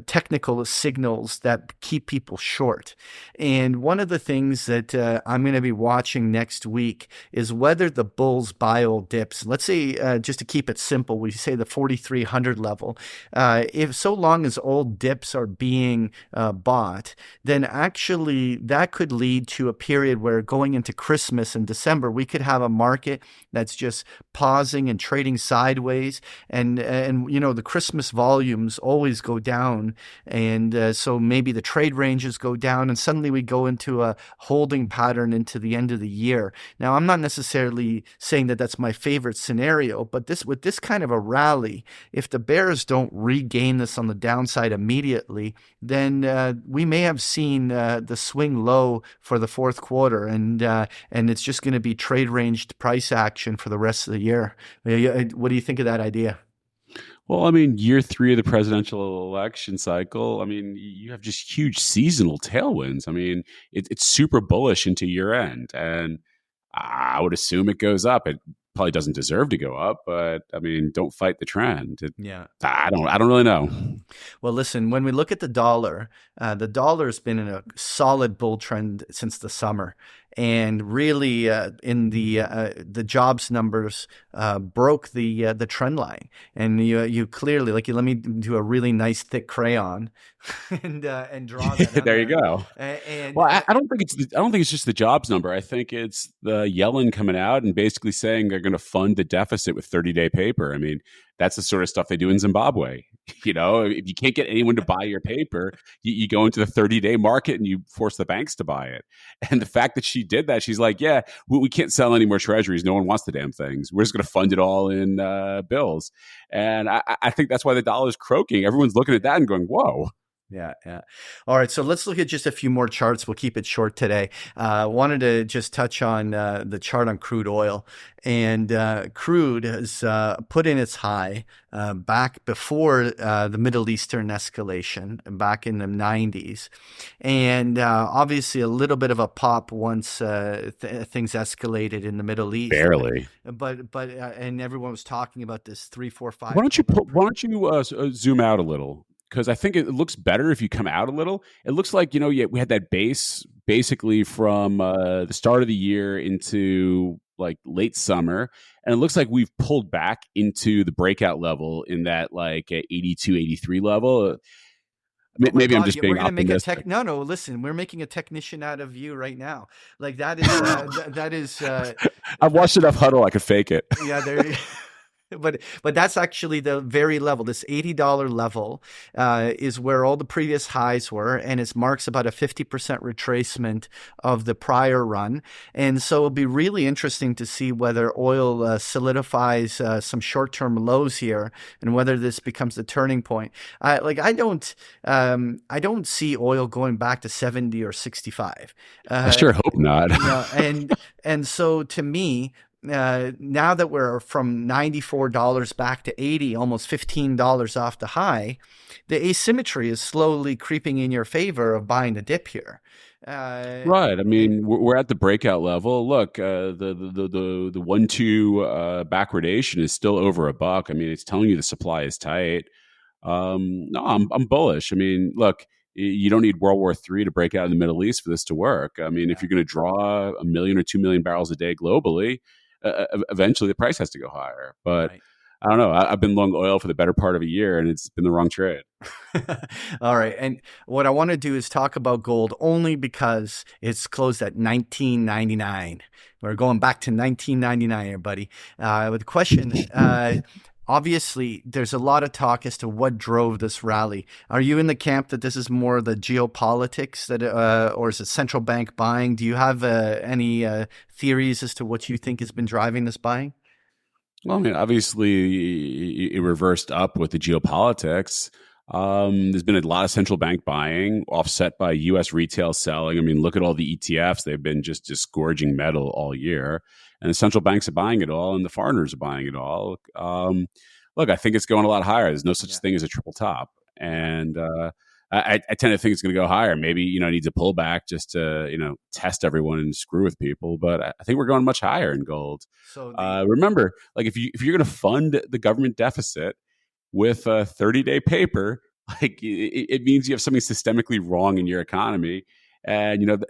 technical signals that keep people short. And one of the things that I'm going to be watching next week is whether the bulls buy old dips. Let's say, just to keep it simple, we say the 4,300 level. If so long as old dips are being bought, then actually that could lead to a period where going into Christmas and December, we could have a market that's just pausing and trading sideways, and the Christmas volumes always go down, and so maybe the trade ranges go down, and suddenly we go into a holding pattern into the end of the year. Now, I'm not necessarily saying that that's my favorite scenario, but with this kind of a rally, if the bears don't regain this on the downside immediately, then we may have seen the swing low for the fourth quarter, and it's just going to be trade ranged price action for the rest of the year. What do you think of that idea? Well, I mean, year 3 of the presidential election cycle, I mean, you have just huge seasonal tailwinds. I mean, it's super bullish into year end, and I would assume it goes up. It probably doesn't deserve to go up, but I mean, don't fight the trend. Yeah. I don't really know. Well, listen, when we look at the dollar has been in a solid bull trend since the summer, and really in the jobs numbers broke the trend line, and you clearly, let me do a really nice thick crayon and draw that. There you go. Well, I don't think it's just the jobs number. I think it's the Yellen coming out and basically saying they're going to fund the deficit with 30-day paper. I mean, that's the sort of stuff they do in Zimbabwe. You know, if you can't get anyone to buy your paper, you go into the 30-day market and you force the banks to buy it. And the fact that she did that, she's like, yeah, we can't sell any more treasuries. No one wants the damn things. We're just going to fund it all in bills. And I think that's why the dollar is croaking. Everyone's looking at that and going, whoa. Yeah. All right. So let's look at just a few more charts. We'll keep it short today. Wanted to just touch on the chart on crude oil. And crude has put in its high back before the Middle Eastern escalation, back in the 90s. And obviously a little bit of a pop once things escalated in the Middle East. Barely. But and everyone was talking about this 3, 4, 5. Why don't you zoom out a little? Because I think it looks better if you come out a little. It looks like, we had that base basically from the start of the year into like late summer. And it looks like we've pulled back into the breakout level in that like 82, 83 level. Maybe I'm just being optimistic. No, listen, we're making a technician out of you right now. Like that is, that is. I've watched enough Huddle, I could fake it. Yeah, there you But that's actually the very level. This $80 level is where all the previous highs were, and it marks about a 50% retracement of the prior run. And so it'll be really interesting to see whether oil solidifies some short-term lows here, and whether this becomes the turning point. I don't see oil going back to 70 or 65. I sure hope not. And so to me, now that we're from $94 back to $80, almost $15 off the high, the asymmetry is slowly creeping in your favor of buying the dip here. Right. I mean, we're at the breakout level. Look, the 1-2 backwardation is still over $1. I mean, it's telling you the supply is tight. No, I'm bullish. I mean, look, you don't need World War III to break out in the Middle East for this to work. I mean, if you're going to draw 1 million or 2 million barrels a day globally, eventually the price has to go higher. But right. I don't know. I've been long oil for the better part of a year, and it's been the wrong trade. All right. And what I want to do is talk about gold only because it's closed at $19.99. We're going back to $19.99 here, buddy. With the question, obviously there's a lot of talk as to what drove this rally. Are you in the camp that this is more the geopolitics that, or is it central bank buying? Do you have any theories as to what you think has been driving this buying? Well, I mean, obviously, it reversed up with the geopolitics. There's been a lot of central bank buying offset by U.S. retail selling. I mean, look at all the ETFs. They've been just disgorging metal all year. And the central banks are buying it all, and the foreigners are buying it all. Look, I think it's going a lot higher. There's no such thing as a triple top. And I tend to think it's going to go higher. Maybe, it needs a pullback just to, test everyone and screw with people. But I think we're going much higher in gold. So remember, like if you're going to fund the government deficit with a 30-day paper, like it means you have something systemically wrong in your economy. And,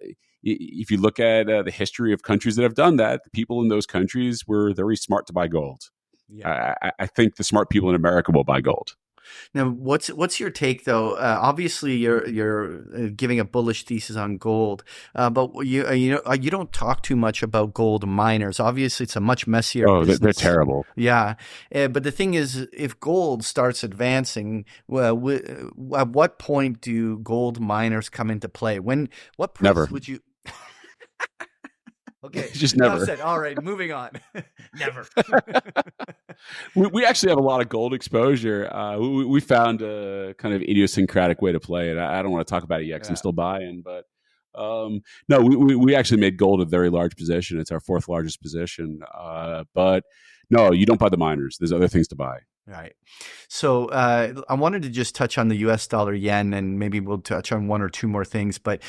if you look at the history of countries that have done that, the people in those countries were very smart to buy gold. yeah. I think the smart people in America will buy gold. Now, what's your take though? Obviously, you're giving a bullish thesis on gold, but you don't talk too much about gold miners. Obviously, it's a much messier. Oh, business. they're terrible. Yeah, but the thing is, if gold starts advancing, well, at what point do gold miners come into play? What price Never. would you? Okay, just never. Said, all right, moving on. Never. we actually have a lot of gold exposure. We found a kind of idiosyncratic way to play it. I don't want to talk about it yet because I'm still buying, but no, we actually made gold a very large position. It's our fourth largest position. But no, you don't buy the miners. There's other things to buy. Right. So I wanted to just touch on the US dollar yen, and maybe we'll touch on one or two more things. But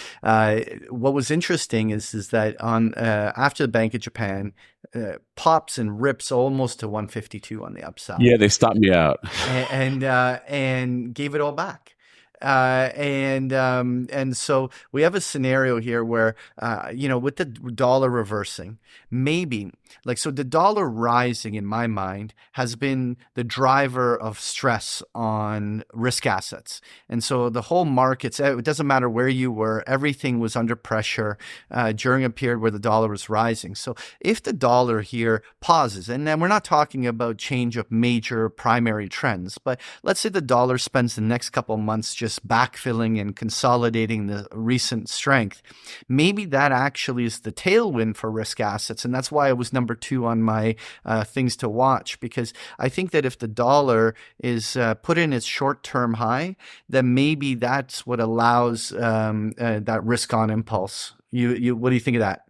what was interesting is that on after the Bank of Japan pops and rips almost to 152 on the upside. Yeah, they stopped me out and gave it all back. And so we have a scenario here where, with the dollar reversing, maybe so the dollar rising in my mind has been the driver of stress on risk assets. And so the whole markets, it doesn't matter where you were, everything was under pressure during a period where the dollar was rising. So if the dollar here pauses, and then we're not talking about change of major primary trends, but let's say the dollar spends the next couple of months just backfilling and consolidating the recent strength, maybe that actually is the tailwind for risk assets. And that's why it was number 2 on my things to watch, because I think that if the dollar is put in its short-term high, then maybe that's what allows that risk-on impulse. What do you think of that?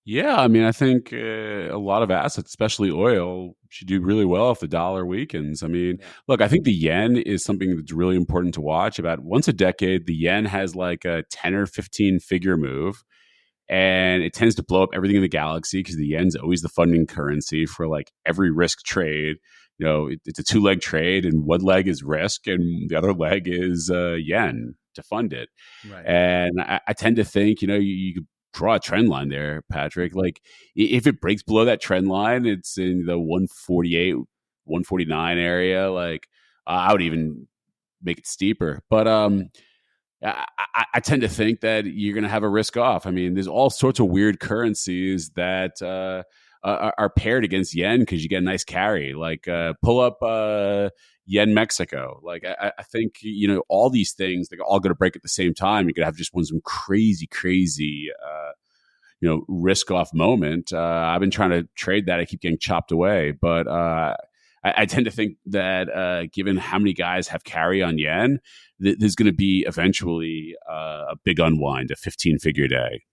Yeah, I mean, I think a lot of assets, especially oil, should do really well if the dollar weakens. I mean, look, I think the yen is something that's really important to watch. About once a decade, the yen has like a 10 or 15 figure move, and it tends to blow up everything in the galaxy because the yen's always the funding currency for like every risk trade. It's a 2-leg trade, and one leg is risk, and the other leg is yen to fund it. Right. And I tend to think, you could draw a trend line there, Patrick. Like if it breaks below that trend line, it's in the 148, 149 area. Like I would even make it steeper. But I tend to think that you're going to have a risk off. I mean, there's all sorts of weird currencies that are paired against yen because you get a nice carry. Like pull up yen Mexico. Like I think all these things, they're all going to break at the same time. You could have just some crazy risk off moment. I've been trying to trade that. I keep getting chopped away, but I tend to think that given how many guys have carry on yen, there's going to be eventually a big unwind, a 15-figure day.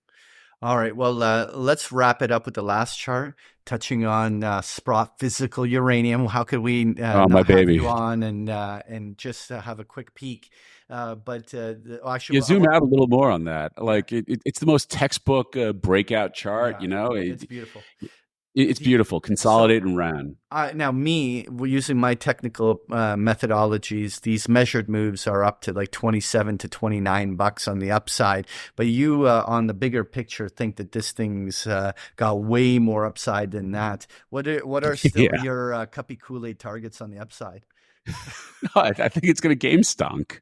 All right. Well, let's wrap it up with the last chart, touching on Sprott physical uranium. How could we my baby. have you on and just have a quick peek? Actually, zoom out a little more on that. Like it's the most textbook breakout chart. It's beautiful. It's beautiful. Consolidate and ran. Now, we're using my technical methodologies. These measured moves are up to like $27 to $29 on the upside. But you, on the bigger picture, think that this thing's got way more upside than that. What are still your Kuppy Kool-Aid targets on the upside? No, I think it's going to game stunk.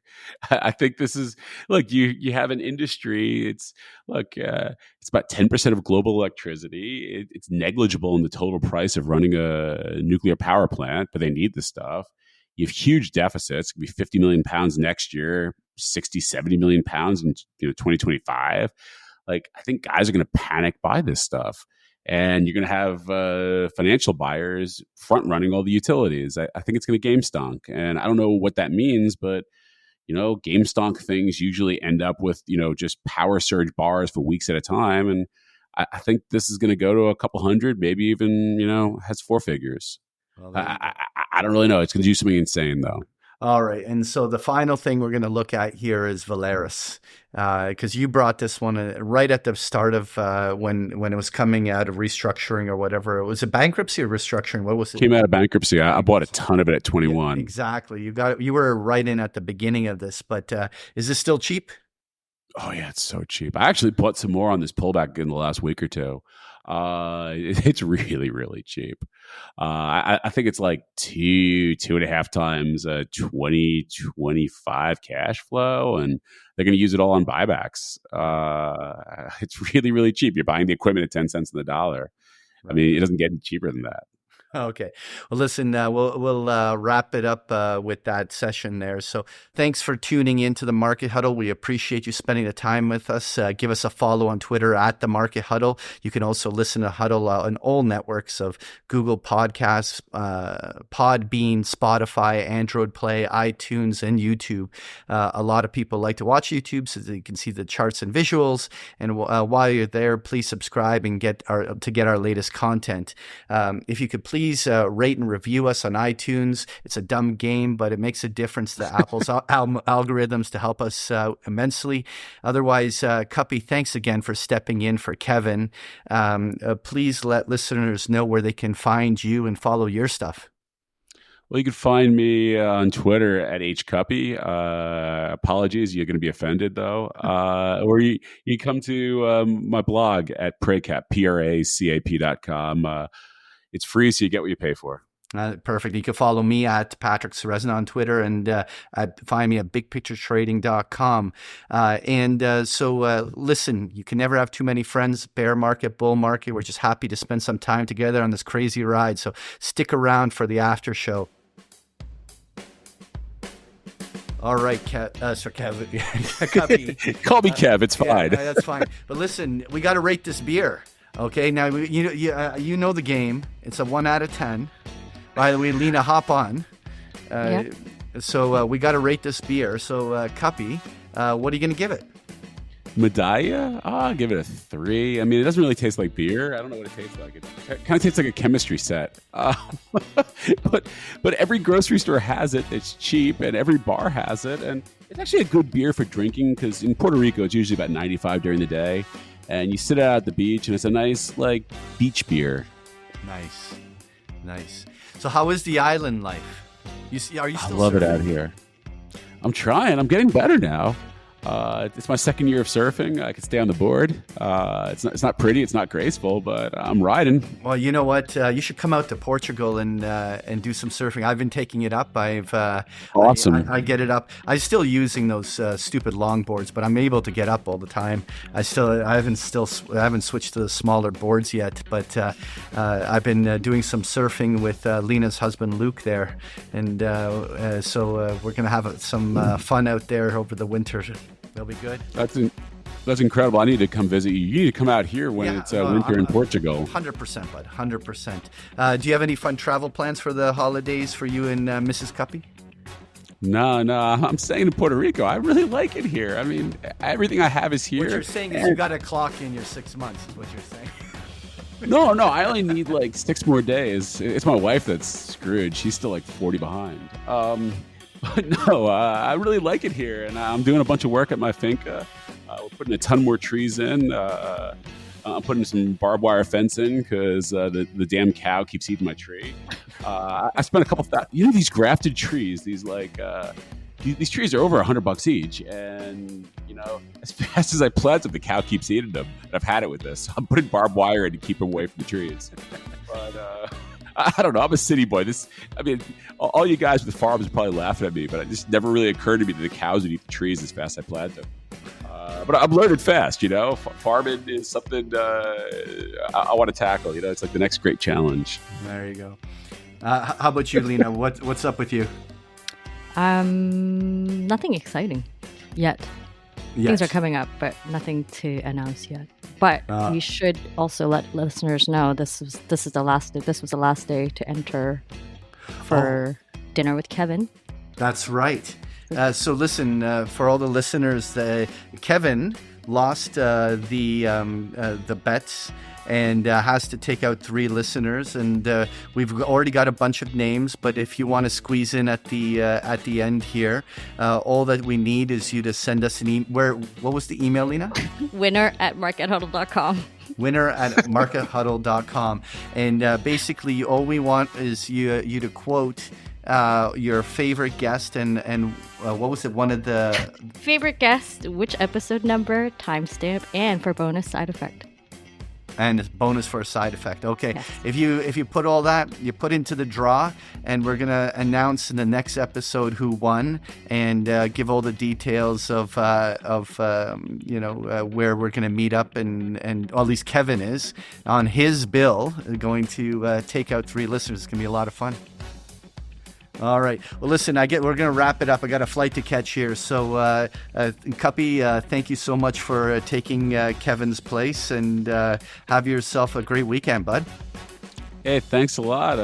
I think this is look. You have an industry. It's it's about 10% of global electricity. It's negligible in the total price of running a nuclear power plant, but they need the stuff. You have huge deficits. It could be 50 million pounds next year, 60, 70 million pounds in 2025. Like, I think guys are going to panic buy this stuff. And you're going to have financial buyers front running all the utilities. I think it's going to game stonk. And I don't know what that means, but, game stonk things usually end up with, just power surge bars for weeks at a time. And I think this is going to go to a couple hundred, maybe even, has four figures. Well, I don't really know. It's going to do something insane, though. All right. And so the final thing we're going to look at here is Valaris, because you brought this one right at the start of when it was coming out of restructuring or whatever. Was it bankruptcy or restructuring? What was it? Came out of bankruptcy. I bought a ton of it at 21. Yeah, exactly. You were right in at the beginning of this, but is this still cheap? Oh, yeah, it's so cheap. I actually bought some more on this pullback in the last week or two. It's really, really cheap. I think it's like 2.5 times 2025 cash flow, and they're going to use it all on buybacks. It's really, really cheap. You're buying the equipment at 10 cents on the dollar. Right. I mean, it doesn't get any cheaper than that. Okay. Well, listen, we'll wrap it up with that session there. So thanks for tuning in to the Market Huddle. We appreciate you spending the time with us. Give us a follow on Twitter at the Market Huddle. You can also listen to Huddle on all networks of Google Podcasts, Podbean, Spotify, Android Play, iTunes, and YouTube. A lot of people like to watch YouTube so that you can see the charts and visuals. And while you're there, please subscribe and get our latest content. If you could please rate and review us on iTunes. It's a dumb game, but it makes a difference to Apple's algorithms to help us immensely. Otherwise, Kuppy, thanks again for stepping in for Kevin. Please let listeners know where they can find you and follow your stuff. Well, you can find me on Twitter at hkuppy. Apologies, you're going to be offended, though. Or you come to my blog at pracap, pracap.com. It's free, so you get what you pay for. Perfect. You can follow me at Patrick Serezna on Twitter and find me at bigpicturetrading.com. So listen, you can never have too many friends. Bear market, bull market. We're just happy to spend some time together on this crazy ride. So stick around for the after show. All right, Kev. Kuppy. Call me Kev. It's fine. Yeah, that's fine. But listen, we got to rate this beer. Okay, now you know the game. It's a 1 out of 10. By the way, Lena, hop on. Yep. So we got to rate this beer. So Kuppy, what are you going to give it? Medalla? I'll give it a 3. I mean, it doesn't really taste like beer. I don't know what it tastes like. It kind of tastes like a chemistry set. But every grocery store has it. It's cheap, and every bar has it. And it's actually a good beer for drinking because in Puerto Rico, it's usually about 95 during the day. And you sit out at the beach, and it's a nice, beach beer. Nice. So how is the island life? Are you still I love surfing? it out here. I'm trying. I'm getting better now. It's my second year of surfing. I can stay on the board. It's not pretty. It's not graceful, but I'm riding. Well, you know what? You should come out to Portugal and do some surfing. I've been taking it up. Awesome. I get it up. I'm still using those stupid longboards, but I'm able to get up all the time. I haven't switched to the smaller boards yet, but I've been doing some surfing with Lena's husband Luke there, and so we're gonna have some fun out there over the winter. They'll be good. That's incredible. I need to come visit you. You need to come out here when it's winter in Portugal. 100%, bud. 100%. Do you have any fun travel plans for the holidays for you and Mrs. Kuppy? No. I'm staying in Puerto Rico. I really like it here. I mean, everything I have is here. What you're saying is you got to clock in your 6 months is what you're saying. No. I only need 6 more days. It's my wife that's screwed. She's still 40 behind. But no, I really like it here, and I'm doing a bunch of work at my finca. We're putting a ton more trees in. I'm putting some barbed wire fence in because the damn cow keeps eating my tree. I spent a couple these grafted trees, these trees are over $100 each, and as fast as I plant them, the cow keeps eating them. And I've had it with this. I'm putting barbed wire in to keep them away from the trees. But I don't know. I'm a city boy. All you guys with the farms are probably laughing at me, but it just never really occurred to me that the cows would eat the trees as fast as I plant them. But I'm learning fast, Farming is something I want to tackle. It's like the next great challenge. There you go. How about you, Lena? What's up with you? Nothing exciting yet. Things are coming up, but nothing to announce yet. But we should also let listeners know this was the last day. This was the last day to enter for dinner with Kevin. That's right. So listen, for all the listeners, Kevin lost the bets and has to take out 3 listeners, and we've already got a bunch of names. But if you want to squeeze in at the end here, all that we need is you to send us an email. What was the email, Lena? winner@markethuddle.com. winner@markethuddle.com, and basically all we want is you to quote your favorite guest and what was it? One of the favorite guest, which episode number, timestamp, and for bonus side effect. And a bonus for a side effect. Okay. Yes. If you put all that, you put into the draw, and we're gonna announce in the next episode who won, and give all the details of where we're gonna meet up, and or at least Kevin is on his bill going to take out 3 listeners. It's gonna be a lot of fun. All right. Well, listen, we're going to wrap it up. I got a flight to catch here. So, Kuppy, thank you so much for taking Kevin's place, and have yourself a great weekend, bud. Hey, thanks a lot.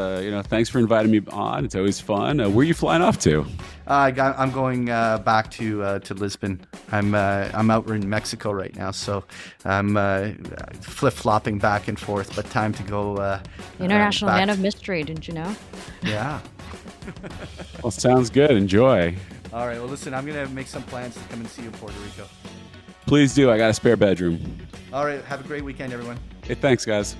Thanks for inviting me on. It's always fun. Where are you flying off to? I'm going back to Lisbon. I'm out in Mexico right now, so I'm flip-flopping back and forth. But time to go. International Man of Mystery, didn't you know? Yeah. Well, sounds good. Enjoy. All right. Well, listen, I'm going to make some plans to come and see you in Puerto Rico. Please do. I got a spare bedroom. All right. Have a great weekend, everyone. Hey, thanks, guys.